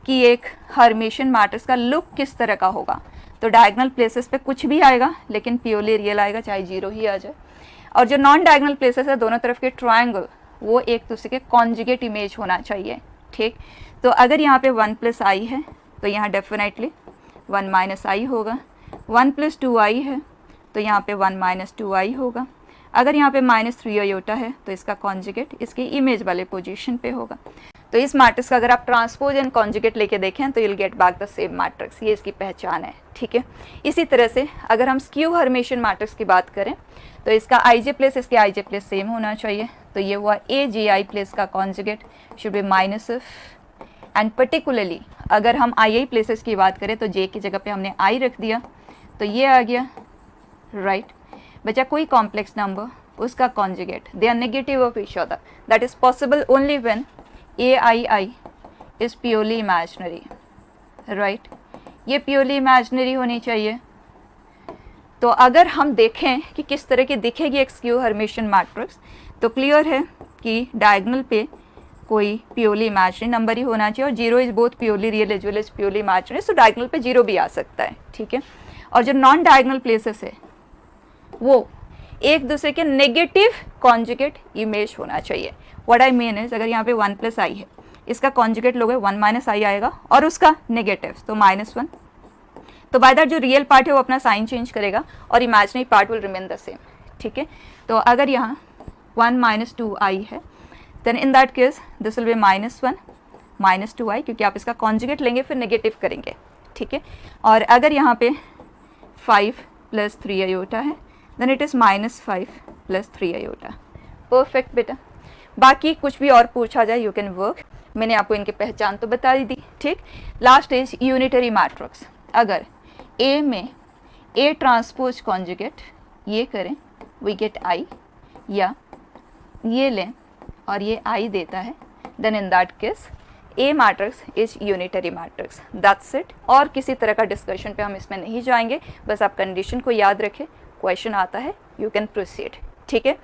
कि एक हर्मिशियन मैट्रिक्स का लुक किस तरह का होगा, तो डायगोनल प्लेसेस पे कुछ भी आएगा लेकिन प्योरली रियल आएगा, चाहे 0 ही आ जाए। और जो नॉन डायगोनल प्लेसेस है, दोनों तरफ के ट्रायंगल, वो एक दूसरे के कॉन्जुगेट इमेज होना चाहिए। ठीक, तो अगर यहाँ पे 1 + i है तो यहाँ डेफिनेटली 1 - i होगा। 1 + 2i है तो यहाँ पे 1 - 2i होगा। अगर यहाँ पे -3 आयोटा है तो इसका कॉन्जुगेट इसकी इमेज वाले पोजीशन पे होगा। तो इस मैट्रिक्स का अगर आप ट्रांसपोज एंड कॉन्जुगेट लेके देखें तो you'll get back the same matrix, ये इसकी पहचान है। ठीक है, इसी तरह से अगर हम स्क्यू हर्मिशियन मैट्रिक्स की बात करें तो इसका आई जे प्लेस इसके आई जे प्लेस सेम होना चाहिए। तो ये हुआ ए जी आई प्लेस का conjugate should be -f and particularly अगर हम आई प्लेसेस की बात करें तो जे की जगह पे हमने आई रख दिया तो ये आ गया, राइट। बचा कोई कॉम्प्लेक्स नंबर, उसका conjugate, they are negative of each other, that is possible only when I is purely imaginary, right. ये प्योरली इमेजिनरी होनी चाहिए। तो अगर हम देखें कि किस तरह की दिखेगी एक स्क्यू हर्मिशियन मैट्रिक्स, तो क्लियर है कि डायगोनल पे कोई प्योरली इमेजिनरी नंबर ही होना चाहिए, और zero is both purely real as well as purely imaginary, so diagonal पे जीरो भी आ सकता है, ठीक है। और जो नॉन डायगोनल प्लेसेस है वो एक दूसरे के नेगेटिव कॉन्जुगेट इमेज होना चाहिए। व्हाट आई मीन इज, अगर यहाँ पे 1 + i है, इसका कॉन्जुगेट लोगे 1 - i आएगा, और उसका नेगेटिव तो -1, तो बाय दैट जो रियल पार्ट है वो अपना साइन चेंज करेगा और imaginary part will remain the same, ठीक है। तो अगर यहाँ 1 - 2i है, then in that case this will be -1 - 2i, क्योंकि आप इसका कॉन्जुगेट लेंगे फिर नेगेटिव करेंगे, ठीक है। और अगर यहाँ पे 5 + 3 iota है, then it is -5 + 3 iota। Perfect बेटा। बाकी कुछ भी और पूछा जाए यू कैन वर्क, मैंने आपको इनकी पहचान तो बता दी, ठीक। Last is unitary matrix. अगर ए में ए ट्रांसपोज कॉन्जुगेट ये करें वी गेट आई, या ये लें और ये आई देता है, then in that case A matrix is unitary matrix, that's it. और किसी तरह का डिस्कशन पे हम इसमें नहीं जाएंगे, बस आप कंडीशन को याद रखें, क्वेश्चन आता है यू कैन प्रोसीड, ठीक है।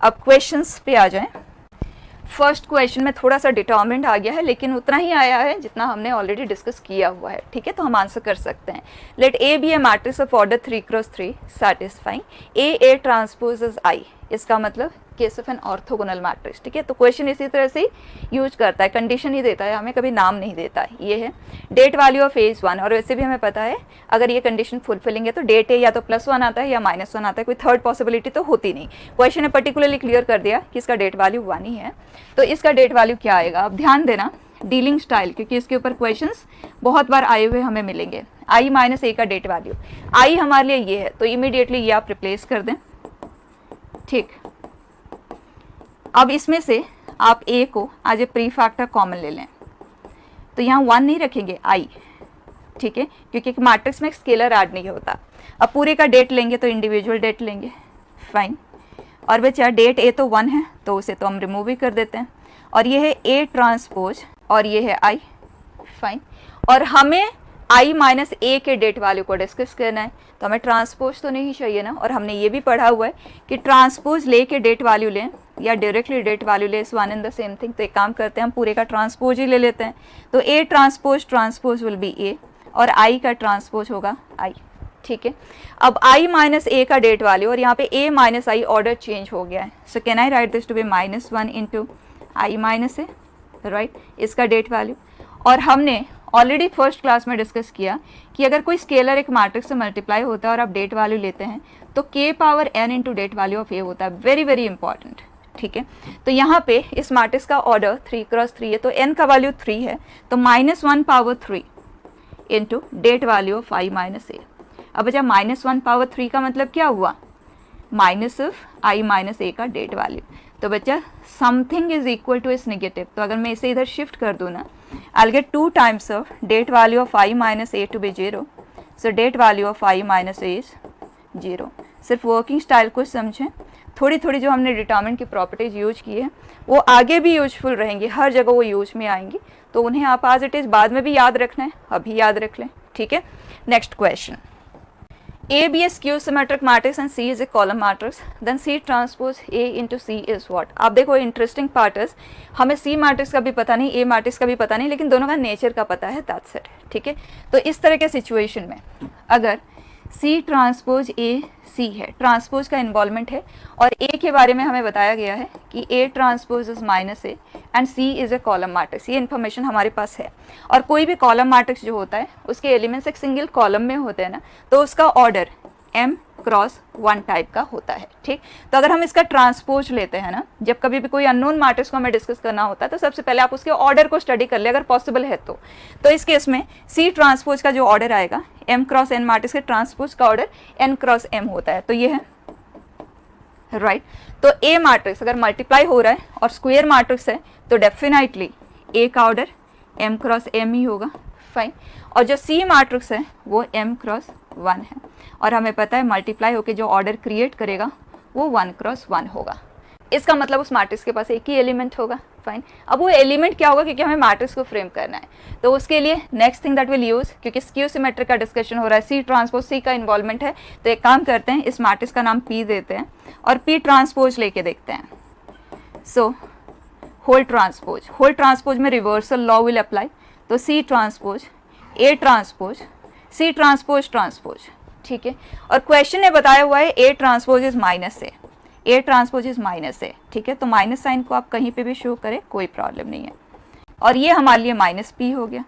अब क्वेश्चंस पे आ जाएं। फर्स्ट क्वेश्चन में थोड़ा सा डिटर्मिनेंट आ गया है, लेकिन उतना ही आया है जितना हमने ऑलरेडी डिस्कस किया हुआ है, ठीक है, तो हम आंसर कर सकते हैं। Let A be a matrix of order 3 × 3 satisfying A transpose is I, इसका मतलब case of an orthogonal matrix, ठीक है। तो क्वेश्चन इसी तरह से यूज करता है, कंडीशन ही देता है, हमें कभी नाम नहीं देता है। ये है det value of A is 1, और वैसे भी हमें पता है अगर ये कंडीशन फुलफिलिंग है तो डेट ए या तो +1 आता है या -1 आता है, कोई थर्ड पॉसिबिलिटी तो होती नहीं। क्वेश्चन ने पर्टिकुलरली क्लियर कर दिया कि इसका डेट वैल्यू 1 ही है, तो इसका डेट वैल्यू क्या आएगा। अब ध्यान देना डीलिंग स्टाइल, क्योंकि इसके ऊपर क्वेश्चंस बहुत बार आए हुए हमें मिलेंगे। i - a का डेट वैल्यू, i हमारे लिए ये है, तो इमीडिएटली ये आप रिप्लेस कर दें, ठीक। अब इसमें से आप a को आज ए प्री फैक्टर कॉमन ले लें, तो यहाँ 1 नहीं रखेंगे i, ठीक है, क्योंकि मैट्रिक्स में एक स्केलर ऐड नहीं होता। अब पूरे का डेट लेंगे तो इंडिविजुअल डेट लेंगे, फाइन। और बचा डेट a तो 1 है, तो उसे तो हम रिमूव ही कर देते हैं, और ये है a ट्रांसपोज और ये है i, फाइन। और हमें i - a के डेट वैल्यू को डिस्कस करना है, तो हमें ट्रांसपोज तो नहीं चाहिए ना, और हमने ये भी पढ़ा हुआ है कि ट्रांसपोज ले के डेट वैल्यू लें या डायरेक्टली डेट वैल्यू ले, इस one in the same thing. तो एक काम करते हैं, हम पूरे का ट्रांसपोज ही ले लेते हैं, तो a transpose will be a, और i का ट्रांसपोज होगा i, ठीक है। अब i - a का डेट वैल्यू, और यहाँ पे a - i ऑर्डर चेंज हो गया है, so can I write this to be -1 × i - a, right, इसका डेट वैल्यू। और हमने ऑलरेडी फर्स्ट क्लास में डिस्कस किया कि अगर कोई स्केलर एक मैट्रिक्स से मल्टीप्लाई होता है और आप डेट वैल्यू लेते हैं तो k⁻n × det value of a होता है, वेरी वेरी इंपॉर्टेंट, ठीक है। तो यहाँ पे इस मैट्रिक्स का ऑर्डर 3 × 3 है, तो n का वैल्यू 3 है, तो -1/3 × det value of i - a। अब बचा -1/3 का मतलब क्या हुआ, माइनस ऑफ i - a का डेट वैल्यू, तो बच्चा समथिंग इज इक्वल टू इस नेगेटिव। तो अगर मैं इसे इधर शिफ्ट कर दूँ ना, I'll get 2 times of date value of i - a to be 0. So date value of i - a is 0. सिर्फ वर्किंग स्टाइल को समझें, थोड़ी थोड़ी जो हमने डिटरमिनेंट की प्रॉपर्टीज यूज की है वो आगे भी यूजफुल रहेंगी, हर जगह वो यूज में आएंगी, तो उन्हें आप एज इट इज़ बाद में भी याद रखना है, अभी याद रख लें, ठीक है। Next question, A be a skew symmetric matrix and C is a column matrix, then C transpose A into C is what? आप देखो इंटरेस्टिंग पार्ट इज, हमें C मैट्रिक्स का भी पता नहीं, A मैट्रिक्स का भी पता नहीं, लेकिन दोनों का नेचर का पता है, दैट्स इट, ठीक है। तो इस तरह के सिचुएशन में अगर C ट्रांसपोज A C है, ट्रांसपोज का इन्वॉल्वमेंट है, और A के बारे में हमें बताया गया है कि A transpose is -a and C is a column matrix, ये इन्फॉर्मेशन हमारे पास है। और कोई भी कॉलम मैट्रिक्स जो होता है उसके एलिमेंट्स एक सिंगल कॉलम में होते हैं ना, तो उसका ऑर्डर m × 1 टाइप का होता है, ठीक। तो अगर हम इसका ट्रांसपोज लेते हैं ना, जब कभी भी कोई अननोन मैट्रिक्स को हमें डिस्कस करना होता है तो सबसे पहले आप उसके ऑर्डर को स्टडी कर ले अगर पॉसिबल है तो इस केस में C ट्रांसपोज का जो ऑर्डर आएगा m × n मैट्रिक्स के ट्रांसपोज का ऑर्डर n × m होता है, तो ये है, राइट। तो A मैट्रिक्स अगर मल्टीप्लाई हो रहा है और स्क्वायर मैट्रिक्स है तो डेफिनेटली A का ऑर्डर m क्रॉस m ही होगा, फाइन। और जो C मैट्रिक्स है वो m क्रॉस 1 है, और हमें पता है मल्टीप्लाई होके जो ऑर्डर क्रिएट करेगा वो 1 क्रॉस 1 होगा। इसका मतलब उस मैट्रिक्स के पास एक ही एलिमेंट होगा, फाइन। अब वो एलिमेंट क्या होगा, क्योंकि हमें मैट्रिक्स को फ्रेम करना है, तो उसके लिए next thing that will use, क्योंकि स्क्यू सिमेट्रिक का डिस्कशन हो रहा है, सी ट्रांसपोज सी का इन्वॉल्वमेंट है, तो एक काम करते हैं, इस मैट्रिक्स का नाम P देते हैं और P ट्रांसपोज लेके देखते हैं। सो होल ट्रांसपोज में रिवर्सल लॉ विल अप्लाई, तो C transpose A transpose C transpose transpose, ठीक है। और क्वेश्चन ने बताया हुआ है A transpose is minus A transpose is minus A, ठीक है। तो माइनस साइन को आप कहीं पे भी शो करें कोई प्रॉब्लम नहीं है, और ये हमारे लिए माइनस पी हो गया।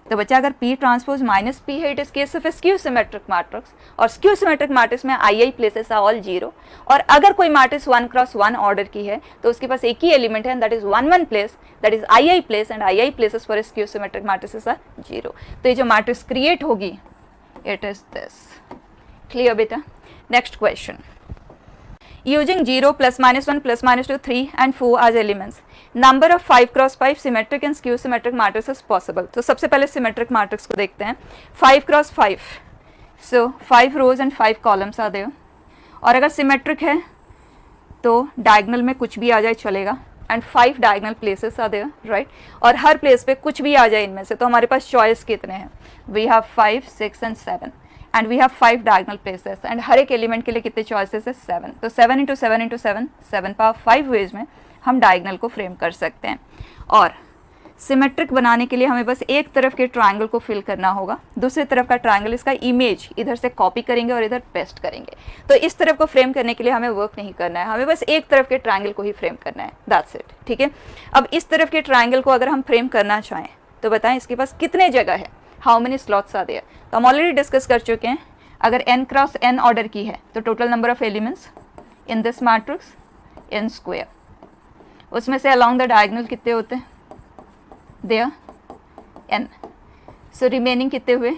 तो बच्चा अगर P ट्रांसपोज माइनस पी है, it is case of skew symmetric matrix, और स्क्यू सिमेट्रिक मैट्रिक्स में आई प्लेसेस आर ऑल 0, और अगर कोई मैट्रिक्स 1 क्रॉस 1 ऑर्डर की है तो उसके पास एक ही एलिमेंट है, that is 1 1 place, that is I place, and I places for skew symmetric matrix are 0। तो ये जो मैट्रिक्स क्रिएट होगी इट इज दिस। क्लियर बेटा? Next question, using 0 plus minus 1 plus minus 2 3 and 4 as elements, number of 5 cross 5 symmetric and skew symmetric matrices is possible। तो सबसे पहले symmetric matrix को देखते हैं, 5 cross 5, so 5 rows and 5 columns are there, और अगर symmetric है तो diagonal में कुछ भी आ जाए चलेगा, and 5 diagonal places are there, right, और हर place पे कुछ भी आ जाए इनमें से, तो हमारे पास choice कितने हैं, we have 5 6 and 7, and we have 5 diagonal places, and हर एक एलिमेंट के लिए कितने चॉइसेस है, 7। तो 7 इंटू 7 इंटू 7, 7 पावर 5 वेज में हम डायगोनल को फ्रेम कर सकते हैं। और सिमेट्रिक बनाने के लिए हमें बस एक तरफ के ट्रायंगल को फिल करना होगा, दूसरी तरफ का ट्रायंगल इसका इमेज इधर से कॉपी करेंगे और इधर पेस्ट करेंगे। तो इस तरफ को फ्रेम करने के लिए हमें वर्क नहीं करना है, हमें बस एक तरफ के ट्रायंगल को ही फ्रेम करना है, दैट्स इट, ठीक है। अब इस तरफ के ट्रायंगल को अगर हम फ्रेम करना चाहें तो बताएं इसके पास कितने जगह है, how many slots are there. तो हम ऑलरेडी डिस्कस कर चुके हैं, अगर n क्रॉस n ऑर्डर की है तो total number of elements in this matrix n square, उसमें से अलोंग द डायगोनल कितने होते हैं, देयर n। सो रिमेनिंग कितने हुए,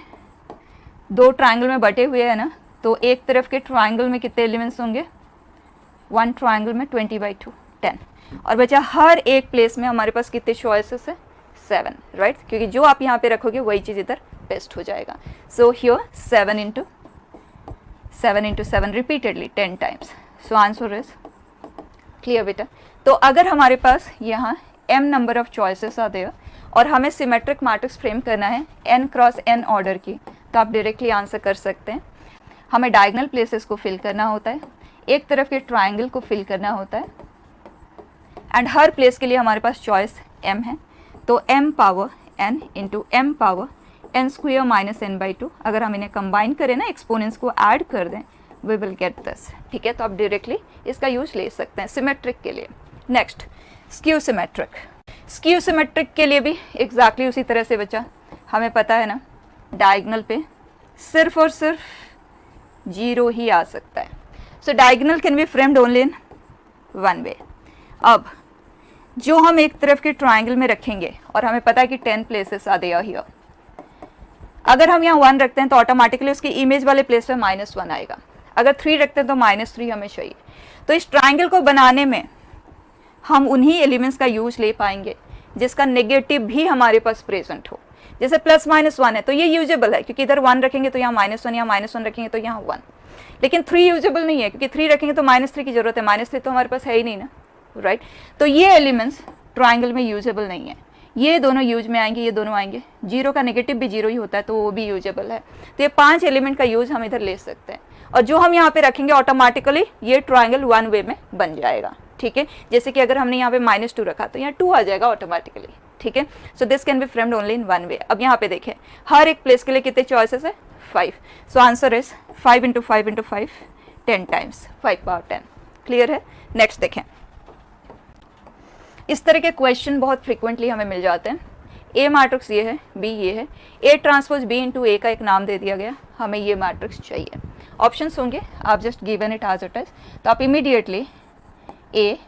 2 ट्रायंगल में बटे हुए हैं ना, तो एक तरफ के ट्रायंगल में कितने एलिमेंट्स होंगे, 1 ट्रायंगल में 20/2 10, और बचा हर एक प्लेस में हमारे पास कितने चॉइसेस है, 7, राइट, क्योंकि जो आप यहाँ पे रखोगे वही चीज़ इधर पेस्ट हो जाएगा। So here 7 into 7 repeatedly 10 times, so answer is clear बेटा। तो अगर हमारे पास यहाँ m number of choices are there और हमें सिमेट्रिक मैट्रिक्स फ्रेम करना है n क्रॉस n ऑर्डर की, तो आप डायरेक्टली आंसर कर सकते हैं। हमें डायगोनल प्लेसेस को फिल करना होता है, एक तरफ के ट्रायंगल को फिल करना होता है, एंड हर प्लेस के लिए हमारे पास चॉइस m है, तो m power n into m power n square minus n/2, अगर हम इन्हें कंबाइन करें ना, एक्सपोनेंट्स को ऐड कर दें, वी विल गेट दिस, ठीक है। तो आप डायरेक्टली इसका यूज ले सकते हैं सिमेट्रिक के लिए। नेक्स्ट स्क्यू सिमेट्रिक के लिए भी एग्जैक्टली उसी तरह से बचा, हमें पता है ना डायगोनल पे सिर्फ और सिर्फ 0 ही आ सकता है, so diagonal can be framed only in 1 way. अब जो हम एक तरफ के ट्रायंगल में रखेंगे और हमें पता है कि 10 प्लेसेस आर देयर हियर, अगर हम यहाँ 1 रखते हैं तो ऑटोमेटिकली उसकी इमेज वाले प्लेस पे -1 आएगा, अगर 3 रखते हैं तो -3 हमें चाहिए। तो इस ट्रायंगल को बनाने में हम उन्हीं एलिमेंट्स का यूज ले पाएंगे जिसका नेगेटिव भी हमारे पास प्रेजेंट हो, जैसे +-1 है तो ये यूजेबल है, क्योंकि इधर 1 रखेंगे तो यहाँ -1, यहाँ -1 रखेंगे तो यहाँ 1, लेकिन 3 यूजेबल नहीं है, क्योंकि 3 रखेंगे तो -3 की जरूरत है, -3 तो हमारे पास है ही नहीं ना, राइट। तो ये एलिमेंट्स ट्रायंगल में यूजेबल नहीं है, ये दोनों यूज में आएंगे, ये दोनों आएंगे, 0 का नेगेटिव भी 0 ही होता है तो वो भी यूजेबल है। तो ये 5 एलिमेंट का यूज हम इधर ले सकते हैं, और जो हम यहाँ पे रखेंगे ऑटोमेटिकली ये ट्रायंगल 1 वे में बन जाएगा, ठीक है। जैसे कि अगर हमने यहाँ पे -2 रखा तो यहाँ 2 आ जाएगा ऑटोमेटिकली, ठीक है। So this can be framed only in 1 way. अब यहाँ पे देखें हर एक प्लेस के लिए कितने चॉइसेस है, 5, so answer is 5 into 5 into 5 10 times 5 power 10। Clear है? नेक्स्ट देखें, इस तरह के क्वेश्चन बहुत फ्रिक्वेंटली हमें मिल जाते हैं। ए मैट्रिक्स ये है, बी ये है, ए ट्रांसपोज बी इंटू ए का एक नाम दे दिया गया, हमें ये मैट्रिक्स चाहिए। ऑप्शंस होंगे, आप just given it as it is, तो आप इमीडिएटली ए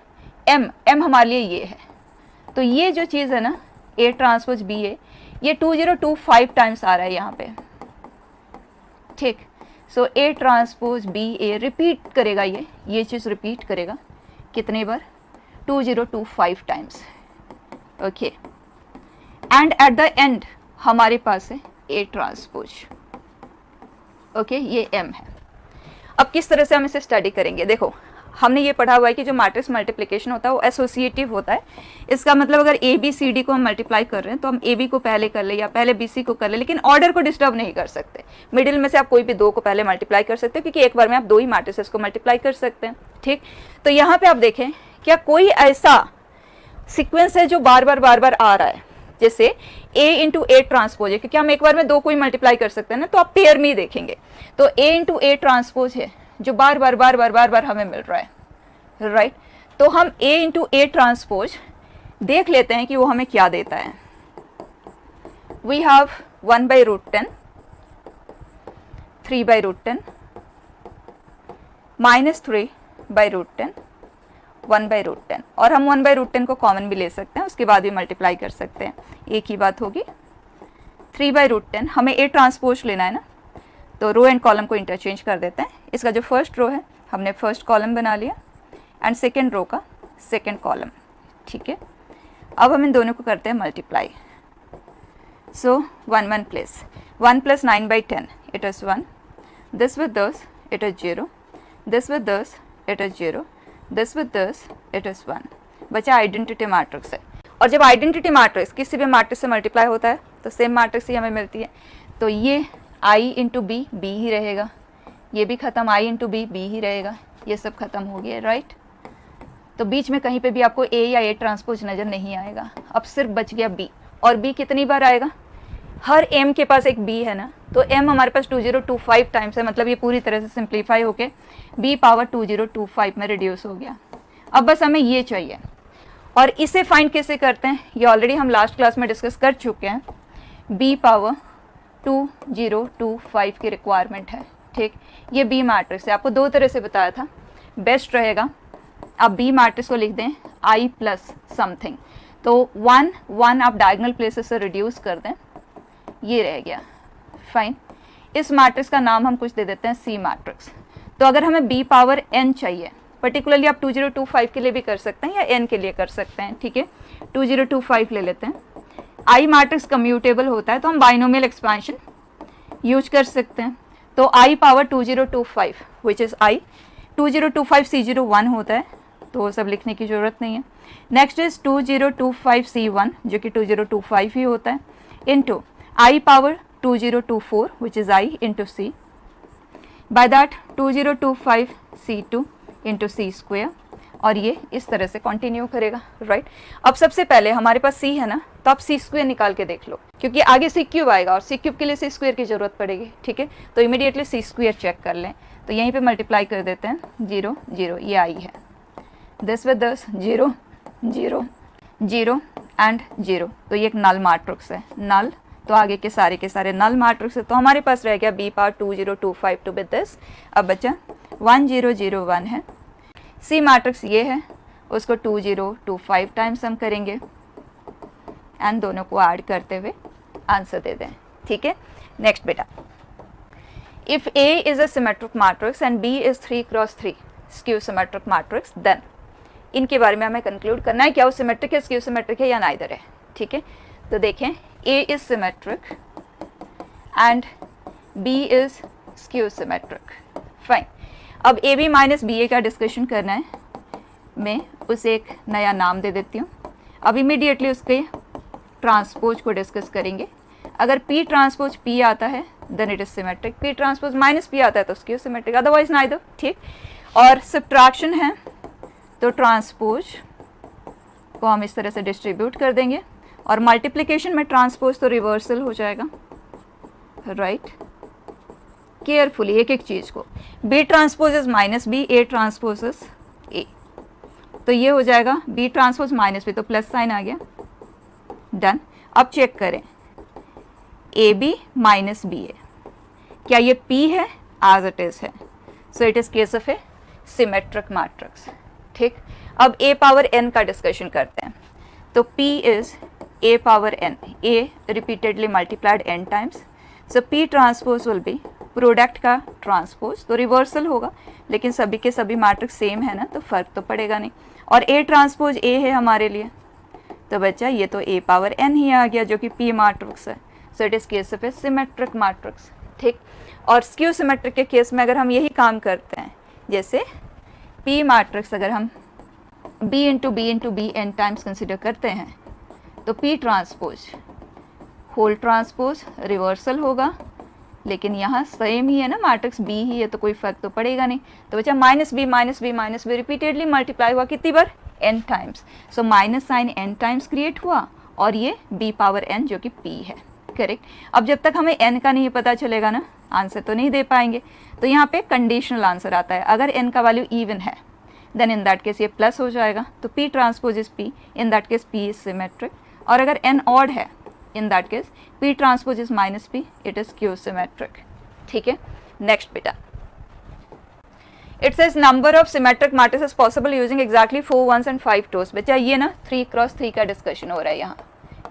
एम हमारे लिए ये है, तो ये जो चीज़ है ना ए ट्रांसपोज बी ए, ये 2025 टाइम्स आ रहा है यहाँ पे, ठीक। So A transpose B A repeat करेगा, ये चीज़ रिपीट करेगा कितने बार, 2025 times, okay. And at the end हमारे पास है ए ट्रांसपोज। ओके, ये एम है। अब किस तरह से हम इसे स्टडी करेंगे, देखो हमने ये पढ़ा हुआ है कि जो मैट्रिक्स मल्टीप्लिकेशन होता है वो एसोसिएटिव होता है। इसका मतलब अगर ए बी सी डी को हम मल्टीप्लाई कर रहे हैं तो हम ए बी को पहले कर ले या पहले बी सी को कर ले, लेकिन ऑर्डर को डिस्टर्ब नहीं कर सकते। मिडिल में से आप कोई भी दो को पहले मल्टीप्लाई कर सकते हो, क्योंकि एक बार में आप दो ही मैट्रिसेस को मल्टीप्लाई कर सकते हैं। ठीक, तो यहाँ पे आप देखें क्या कोई ऐसा सीक्वेंस है जो बार बार आ रहा है, जैसे a इंटू ए ट्रांसपोज है, क्योंकि हम एक बार में दो को ही मल्टीप्लाई कर सकते हैं ना, तो आप पेयर में ही देखेंगे। तो a इंटू ए ट्रांसपोज है जो बार बार हमें मिल रहा है, राइट। तो हम a इंटू ए ट्रांसपोज देख लेते हैं कि वो हमें क्या देता है। वी हैव 1/√10, 3/√10, -3/√10, 1/√10, और हम 1/√10 को कॉमन भी ले सकते हैं, उसके बाद भी मल्टीप्लाई कर सकते हैं, एक ही बात होगी। 3/√10 हमें ए ट्रांसपोज लेना है ना, तो रो एंड कॉलम को इंटरचेंज कर देते हैं। इसका जो फर्स्ट रो है हमने फर्स्ट कॉलम बना लिया एंड सेकेंड रो का सेकेंड कॉलम। ठीक है, अब हम इन दोनों को करते हैं multiply. So 1 place 1 + 9/10 it is 1, this with this it is 0, this with this it is 0, this with this it is 1। बचा आइडेंटिटी मैट्रिक्स है, और जब आइडेंटिटी मैट्रिक्स किसी भी मैट्रिक्स से मल्टीप्लाई होता है तो सेम मैट्रिक्स ही हमें मिलती है। तो ये i इंटू बी ही रहेगा, ये भी ख़त्म, i इंटू बी ही रहेगा, ये सब खत्म हो गया, राइट। तो बीच में कहीं पे भी आपको a या a ट्रांसपोज नज़र नहीं आएगा। अब सिर्फ बच गया b, और b कितनी बार आएगा, हर m के पास एक b है ना, तो m हमारे पास 2025 टाइम्स है, मतलब ये पूरी तरह से सिंप्लीफाई होके b पावर 2025 में रिड्यूस हो गया। अब बस हमें ये चाहिए, और इसे फाइंड कैसे करते हैं ये ऑलरेडी हम लास्ट क्लास में डिस्कस कर चुके हैं। b पावर 2025 की रिक्वायरमेंट है। ठीक, ये बी मैट्रिक्स है, आपको दो तरह से बताया था। बेस्ट रहेगा आप बी मैट्रिक्स को लिख दें i प्लस समथिंग, तो 1 आप डायगोनल प्लेसेस से रिड्यूस कर दें, ये रह गया, फाइन। इस मैट्रिक्स का नाम हम कुछ दे देते हैं सी मैट्रिक्स। तो अगर हमें b पावर n चाहिए, पर्टिकुलरली आप 2025 के लिए भी कर सकते हैं या n के लिए कर सकते हैं, ठीक है। 2025 ले लेते हैं। i मैट्रिक्स कम्यूटेबल होता है तो हम बाइनोमियल एक्सपेंशन यूज कर सकते हैं। तो i power 2025 which is i, 2025 C01 होता है, तो वो सब लिखने की ज़रूरत नहीं है। नेक्स्ट इज 2025 C1 जो कि 2025 ही होता है, into i power 2024 which is i into c, by that 2025 C2 into c square, और ये इस तरह से कंटिन्यू करेगा, राइट। अब सबसे पहले हमारे पास c है ना, तो आप c स्क्वेयर निकाल के देख लो, क्योंकि आगे c क्यूब आएगा और c क्यूब के लिए c स्क्वेयर की ज़रूरत पड़ेगी, ठीक है। तो इमीडिएटली c स्क्वेयर चेक कर लें, तो यहीं पे मल्टीप्लाई कर देते हैं, 0 0 ये आई है, दिस विद दिस 0 0 0 एंड 0, तो ये एक नल मैट्रिक्स है, नल, तो आगे के सारे नल मैट्रिक्स है। तो हमारे पास रह गया b power 2025 to with this, अब बचा 1001 है। सी मैट्रिक्स ये है, उसको 2025 टाइम्स हम करेंगे एंड दोनों को ऐड करते हुए आंसर दे दें, ठीक है। नेक्स्ट बेटा, if A is a symmetric matrix and B is 3x3 skew symmetric matrix, then इनके बारे में हमें कंक्लूड करना है क्या वो सिमेट्रिक है, स्क्यू सिमेट्रिक है या नाइदर है, ठीक है। तो देखें, A is symmetric and B is skew symmetric, fine. अब AB माइनस BA का डिस्कशन करना है, मैं उसे एक नया नाम दे देती हूँ। अब इमीडिएटली उसके ट्रांसपोज को डिस्कस करेंगे। अगर P ट्रांसपोज P आता है then it is symmetric, P transpose minus P आता है तो स्क्यू सिमेट्रिक, अदरवाइज नाइदर, ठीक। और सब्ट्रैक्शन है तो ट्रांसपोज को हम इस तरह से डिस्ट्रीब्यूट कर देंगे, और मल्टीप्लिकेशन में ट्रांसपोज तो रिवर्सल हो जाएगा, राइट। केयरफुली एक एक चीज़ को, B transpose is minus B, A transpose is A, तो ये हो जाएगा B ट्रांसपोज माइनस B, तो प्लस साइन आ गया, डन। अब चेक करें AB माइनस BA, क्या ये P है, एज इट इज़ है, so it is case of A symmetric matrix, ठीक। अब A पावर n का डिस्कशन करते हैं, तो P is A power n, A repeatedly multiplied n times, so P transpose will be product का transpose, तो reversal होगा, लेकिन सभी के सभी मैट्रिक्स सेम है ना, तो फर्क तो पड़ेगा नहीं। और A ट्रांसपोज A है हमारे लिए, तो बच्चा ये तो a पावर n ही आ गया जो कि p मैट्रिक्स है। So it is case of A symmetric matrix, ठीक। और स्क्यू सिमेट्रिक के केस में अगर हम यही काम करते हैं, जैसे p मैट्रिक्स अगर हम b into B n times consider करते हैं तो p transpose whole transpose reversal होगा, लेकिन यहाँ सेम ही है ना, मैट्रिक्स b ही है तो कोई फर्क तो पड़ेगा नहीं। तो बच्चा माइनस बी रिपीटेडली मल्टीप्लाई हुआ कितनी बार, n times. So minus sign n times create हुआ और ये b पावर n जो कि p है, करेक्ट। अब जब तक हमें n का नहीं पता चलेगा ना, आंसर तो नहीं दे पाएंगे। तो यहाँ पे कंडीशनल आंसर आता है, अगर n का वैल्यू इवन है देन इन दैट केस ये प्लस हो जाएगा, तो p transpose is p, in that case p is symmetric. और अगर n ऑड है, in that case p transpose is minus p, it is Q symmetric, ठीक है। नेक्स्ट बेटा, it says number of symmetric matrices possible using exactly 4 1s and 5 2s। बच्चा ये ना 3x3 का डिस्कशन हो रहा है यहाँ,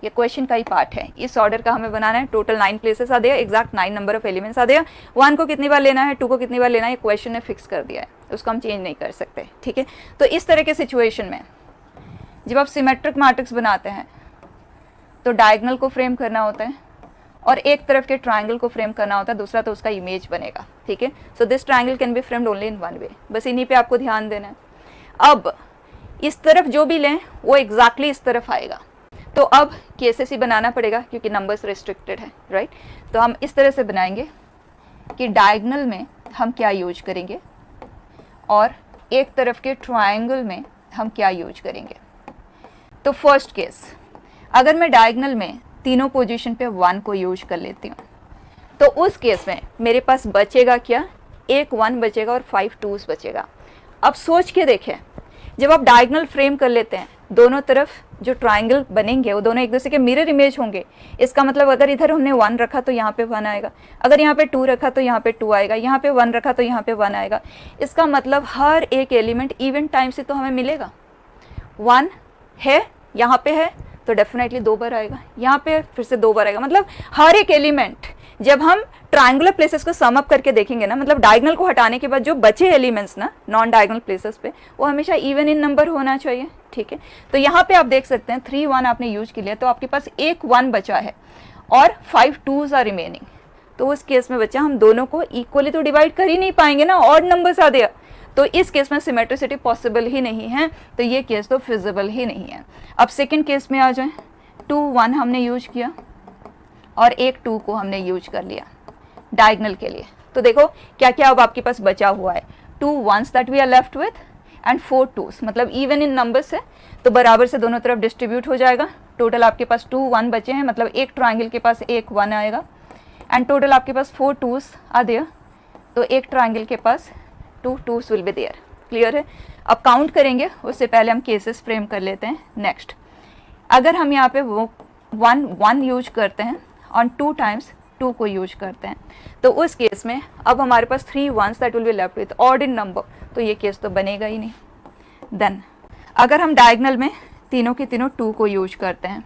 ये क्वेश्चन का ही पार्ट है। इस ऑर्डर का हमें बनाना है, टोटल 9 प्लेसेस आ दिया, एग्जैक्ट 9 नंबर ऑफ एलिमेंट्स आ दिया, 1 को कितनी बार लेना है, 2 को कितनी बार लेना है, ये क्वेश्चन ने फिक्स कर दिया है, उसको हम चेंज नहीं कर सकते, ठीक है। तो इस तरह के सिचुएशन में जब आप सिमेट्रिक मैट्रिक्स बनाते हैं तो डायगोनल को फ्रेम करना होता है और एक तरफ के ट्राइंगल को फ्रेम करना होता है, दूसरा तो उसका इमेज बनेगा, ठीक है। So this triangle can be framed only in one way, बस इन्हीं पे आपको ध्यान देना है। अब इस तरफ जो भी लें वो एग्जैक्टली इस तरफ आएगा, तो अब केसेस ही बनाना पड़ेगा क्योंकि नंबर्स रिस्ट्रिक्टेड है, राइट। तो हम इस तरह से बनाएंगे कि डायगोनल में हम क्या यूज करेंगे और एक तरफ के ट्राइंगल में हम क्या यूज करेंगे। तो फर्स्ट केस, अगर मैं डायगोनल में तीनों पोजीशन पे 1 को यूज कर लेती हूँ तो उस केस में मेरे पास बचेगा क्या, एक 1 बचेगा और 5 2s बचेगा। अब सोच के देखें, जब आप डायगोनल फ्रेम कर लेते हैं दोनों तरफ जो ट्राइंगल बनेंगे वो दोनों एक दूसरे के मिरर इमेज होंगे। इसका मतलब अगर इधर हमने 1 रखा तो यहाँ पे 1 आएगा, अगर यहाँ पे 2 रखा तो यहाँ पे 2 आएगा, यहाँ पे 1 रखा तो यहाँ पे 1 आएगा। इसका मतलब हर एक एलिमेंट इवन टाइम से तो हमें मिलेगा। 1 है, यहाँ पे है तो डेफिनेटली 2 बार आएगा, यहाँ पे फिर से 2 बार आएगा। मतलब हर एक एलिमेंट जब हम ट्रायंगुलर प्लेसेस को सम अप करके देखेंगे ना, मतलब डायगोनल को हटाने के बाद जो बचे एलिमेंट्स ना नॉन डायगोनल प्लेसेस पे, वो हमेशा इवन इन नंबर होना चाहिए, ठीक है। तो यहाँ पे आप देख सकते हैं 3 1 आपने यूज किया तो आपके पास एक 1 बचा है और 5 2s आर रिमेनिंग। तो उस केस में बच्चा हम दोनों को इक्वली तो डिवाइड कर ही नहीं पाएंगे ना, ऑड नंबर्स आ दिया, तो इस केस में सिमेट्रिसिटी पॉसिबल ही नहीं है, तो ये केस तो फिजिबल ही नहीं है। अब सेकंड केस में आ जाए, 2 1 हमने यूज किया और एक 2 को हमने यूज कर लिया डायगोनल के लिए। तो देखो क्या क्या अब आपके पास बचा हुआ है, 2 1s that we are left with and 4 2s, मतलब इवन इन नंबर्स है तो बराबर से दोनों तरफ डिस्ट्रीब्यूट हो जाएगा। टोटल आपके पास 2 1 बचे हैं, मतलब एक ट्राइंगल के पास एक 1 आएगा एंड टोटल आपके पास 4 2s आ देयर, तो एक ट्राइंगल के पास 2 2s will be there. Clear है। अब काउंट करेंगे उससे पहले हम केसेस फ्रेम कर लेते हैं। नेक्स्ट, अगर हम यहाँ पे वो 1 1 यूज करते हैं और 2 टाइम्स 2 को यूज करते हैं तो उस केस में अब हमारे पास 3 1s that will be left with odd in number, तो ये केस तो बनेगा ही नहीं। देन अगर हम डायगोनल में तीनों के तीनों 2 को यूज करते हैं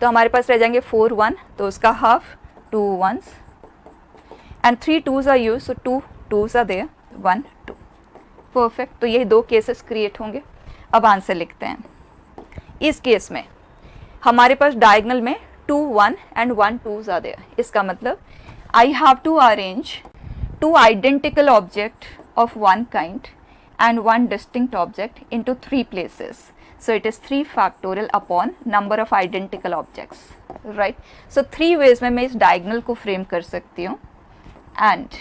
तो हमारे पास रह जाएंगे 4 1, तो उसका half 2 1s and 3 2s are use, so 2 2s are there, 1 2। Perfect, तो ये 2 केसेस क्रिएट होंगे। अब आंसर लिखते हैं। इस केस में हमारे पास डायगोनल में 2 1 एंड 1 2s आर देयर। इसका मतलब I have to arrange 2 identical object of 1 kind and 1 distinct object into 3 places. So it is 3 factorial upon number of identical objects, right? So 3 ways में मैं इस diagonal को frame कर सकती हूँ and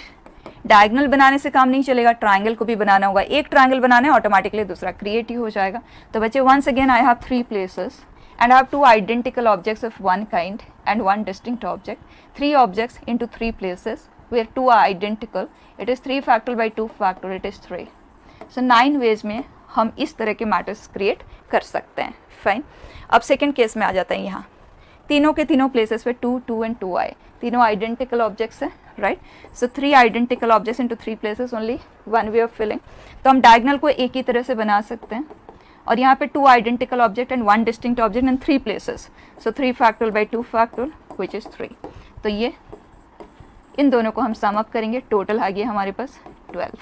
diagonal बनाने से काम नहीं चलेगा, triangle को भी बनाना होगा। एक triangle बनाना है automatically दूसरा create ही हो जाएगा। तो बच्चे once again I have 3 places and I have 2 identical objects of 1 kind and 1 distinct object. 3 objects into 3 places where 2 are identical. It is 3 factorial by 2 factorial, it is 3. So 9 ways में हम इस तरह के matters create कर सकते हैं। Fine. अब second case में आ जाता है। यहाँ तीनों के तीनों प्लेसेस पे 2 2 एंड 2 आए, तीनों आइडेंटिकल ऑब्जेक्ट्स हैं, right. So 3 identical objects into 3 places, only 1 way of filling. तो हम डायगोनल को एक ही तरह से बना सकते हैं और यहाँ पे 2 identical object and 1 distinct object and 3 places, so 3 factorial by 2 factorial which is 3। तो ये इन दोनों को हम सम अप करेंगे, टोटल आ गया हमारे पास 12।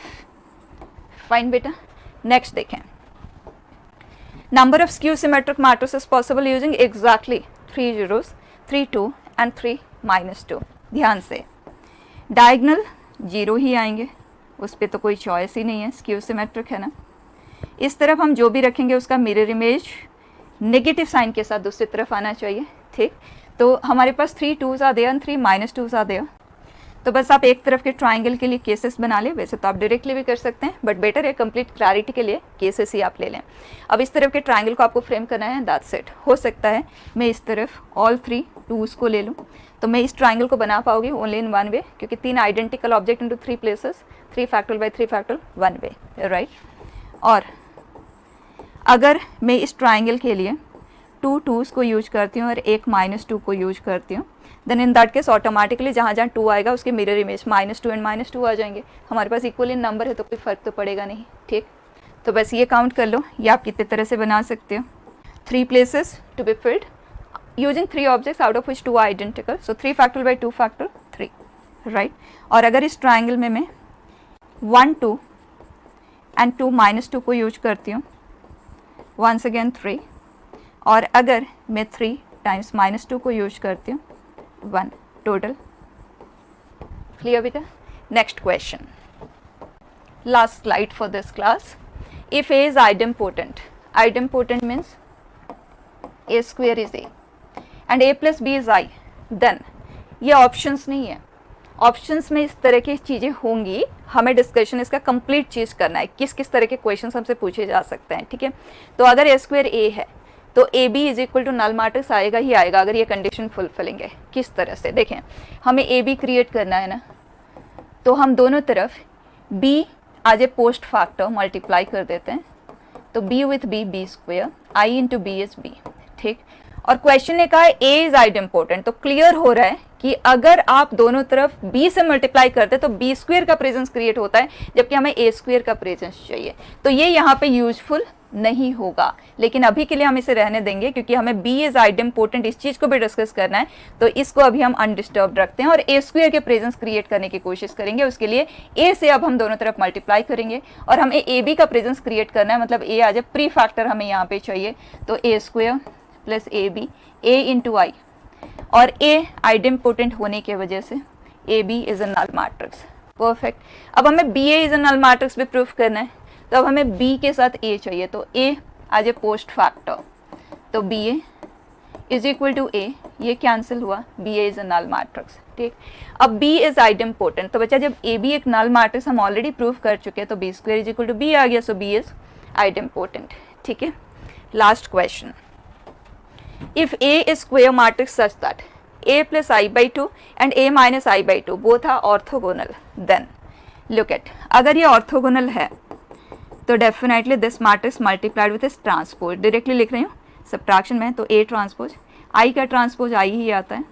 फाइन बेटा। नेक्स्ट देखें, Number of skew symmetric matrices possible using exactly 3 zeros, 3 2 and 3 minus 2. ध्यान से डायगनल 0 ही आएंगे, उस पर तो कोई चॉइस ही नहीं है, स्क्यू सिमेट्रिक है ना। इस तरफ हम जो भी रखेंगे उसका मिरर इमेज नेगेटिव साइन के साथ दूसरी तरफ आना चाहिए, ठीक। तो हमारे पास 3 2s are there and 3 minus 2s are there. तो बस आप एक तरफ के ट्राइंगल के लिए केसेस बना लें, वैसे तो आप डायरेक्टली भी कर सकते हैं, बट बेटर है कंप्लीट क्लैरिटी के लिए केसेस ही आप ले लें। अब इस तरफ के ट्राइंगल को आपको फ्रेम करना है, दैट्स इट। हो सकता है मैं इस तरफ ऑल 3 2s को ले लूँ, तो मैं इस ट्राइंगल को बना पाऊंगी ओनली इन वन वे, क्योंकि 3 identical object into 3 places, 3 factorial by 3 factorial one way, right. और अगर मैं इस ट्राइंगल के लिए 2 2s को यूज करती हूँ और एक -2 को यूज करती हूँ, then in that case automatically जहाँ जहाँ 2 आएगा उसके मिरर इमेज -2 एंड -2 आ जाएंगे। हमारे पास इक्वल इन नंबर है तो कोई फ़र्क तो पड़ेगा नहीं, ठीक। तो बस ये काउंट कर लो, ये आप कितने तरह से बना सकते हो। 3 places to be filled using 3 objects out of which 2 identical, so 3 factorial by 2 factorial 3, right. और अगर इस ट्राइंगल में मैं 1 2 एंड 2 -2 को यूज करती हूँ, वंस अगेन 3, और अगर मैं 3 टाइम्स -2 को यूज करती हूँ, 1 टोटल। क्लियर बेटा? Next question, last slide for this class. If A is idempotent, idempotent means A square is A and A plus B is I, then ये ऑप्शंस नहीं है, ऑप्शंस में इस तरह की चीज़ें होंगी, हमें डिस्कशन इसका कंप्लीट चीज़ करना है, किस किस तरह के क्वेश्चंस हमसे पूछे जा सकते हैं, ठीक है। तो अगर ए स्क्वेयर ए है तो A B is equal to null matrix आएगा ही आएगा अगर ये कंडीशन फुलफिलिंग है। किस तरह से देखें, हमें ए बी क्रिएट करना है ना, तो हम दोनों तरफ बी एज ए पोस्ट फैक्टर मल्टीप्लाई कर देते हैं, तो B with B B square, I into B is B, ठीक। और क्वेश्चन ने कहा है ए इज आइडेम्पोटेंट, तो क्लियर हो रहा है कि अगर आप दोनों तरफ b से मल्टीप्लाई करते हैं तो b स्क्वेयर का प्रेजेंस क्रिएट होता है, जबकि हमें a स्क्वेयर का प्रेजेंस चाहिए, तो ये यहाँ पे यूजफुल नहीं होगा। लेकिन अभी के लिए हम इसे रहने देंगे, क्योंकि हमें b इज आइडेम्पोटेंट इस चीज़ को भी डिस्कस करना है, तो इसको अभी हम अनडिस्टर्ब रखते हैं और a स्क्वेयर के प्रेजेंस क्रिएट करने की कोशिश करेंगे। उसके लिए a से अब हम दोनों तरफ मल्टीप्लाई करेंगे और हमें ए बी का प्रेजेंस क्रिएट करना है, मतलब a आज प्री फैक्टर हमें यहाँ पे चाहिए, तो a square plus A B, a into I, और a आइडेम्पोटेंट होने की वजह से A B is a null matrix, perfect. अब हमें B A is a null matrix भी प्रूफ करना है, तो अब हमें b के साथ a चाहिए, तो a as A post factor, तो B A is equal to a, ये कैंसिल हुआ, B A is a null matrix, ठीक। अब b इज आइडेम्पोटेंट, तो बच्चा जब a b एक नल मैट्रिक्स हम ऑलरेडी प्रूफ कर चुके हैं, तो b square is equal to b आ गया, सो b इज आइडेम्पोटेंट, ठीक है। Last question, if A is square matrix such that A plus I by 2 and A minus I by 2 both are orthogonal, then look at, अगर ये orthogonal है तो definitely this matrix multiplied with its transpose, directly लिख रही हूँ subtraction में, तो A transpose I का transpose I ही आता है,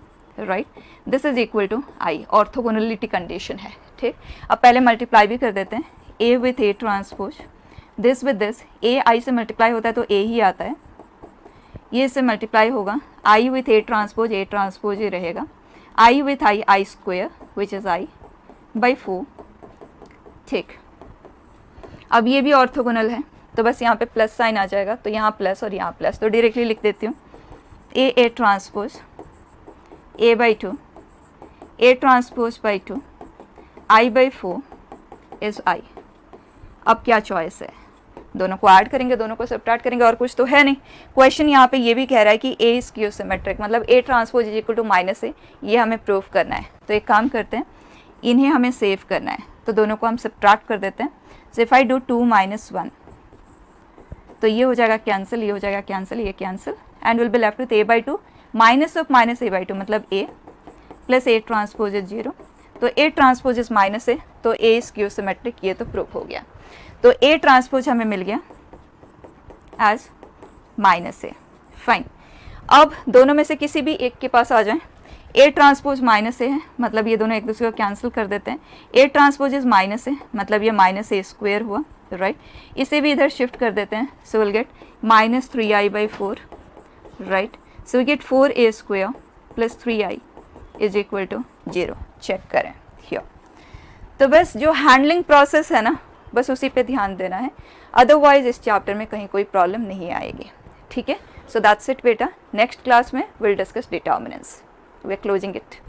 right, this is equal to I, orthogonality condition है, ठीक। अब पहले multiply भी कर देते हैं, A with A transpose, this with this, A I से multiply होता है तो A ही आता है, ये इससे मल्टीप्लाई होगा, आई विथ ए ट्रांसपोज ही रहेगा, आई with I square which is I by 4, ठीक। अब ये भी ऑर्थोगोनल है, तो बस यहाँ पे प्लस साइन आ जाएगा, तो यहाँ प्लस और यहाँ प्लस, तो डायरेक्टली लिख देती हूँ ए transpose A by 2, A transpose by 2, I by 4 is I. अब क्या चॉइस है, दोनों को ऐड करेंगे, दोनों को सब्ट्रैक्ट करेंगे, और कुछ तो है नहीं। क्वेश्चन यहाँ पे ये भी कह रहा है कि ए स्क्यू सिमेट्रिक, मतलब A transpose is equal to minus A, ये हमें प्रूफ करना है। तो एक काम करते हैं, इन्हें हमें सेव करना है, तो दोनों को हम सब्ट्रैक्ट कर देते हैं। सो इफ आई डू 2 - 1, तो ये हो जाएगा कैंसिल, ये हो जाएगा कैंसिल, ये cancel, and will be left with A by 2 minus of minus A by 2, मतलब ए प्लस ए ट्रांसपोज इज 0, तो ए ट्रांसपोज इज माइनस ए, तो ए स्क्यू सिमेट्रिक, ये तो प्रूफ हो गया। तो ए ट्रांसपोज हमें मिल गया एज माइनस ए, फाइन। अब दोनों में से किसी भी एक के पास आ जाएं, ए ट्रांसपोज माइनस ए है, मतलब ये दोनों एक दूसरे को कैंसिल कर देते हैं, A transpose is minus A, मतलब ये माइनस ए स्क्वेयर हुआ, राइट। इसे भी इधर शिफ्ट कर देते हैं, so will get minus 3i by 4, right. So we get 4a square plus 3i is equal to 0। Check करें हियर। तो बस जो हैंडलिंग प्रोसेस है ना, बस उसी पे ध्यान देना है, अदरवाइज इस चैप्टर में कहीं कोई प्रॉब्लम नहीं आएगी, ठीक है। सो दैट्स इट बेटा, नेक्स्ट क्लास में will discuss determinants, we are closing it.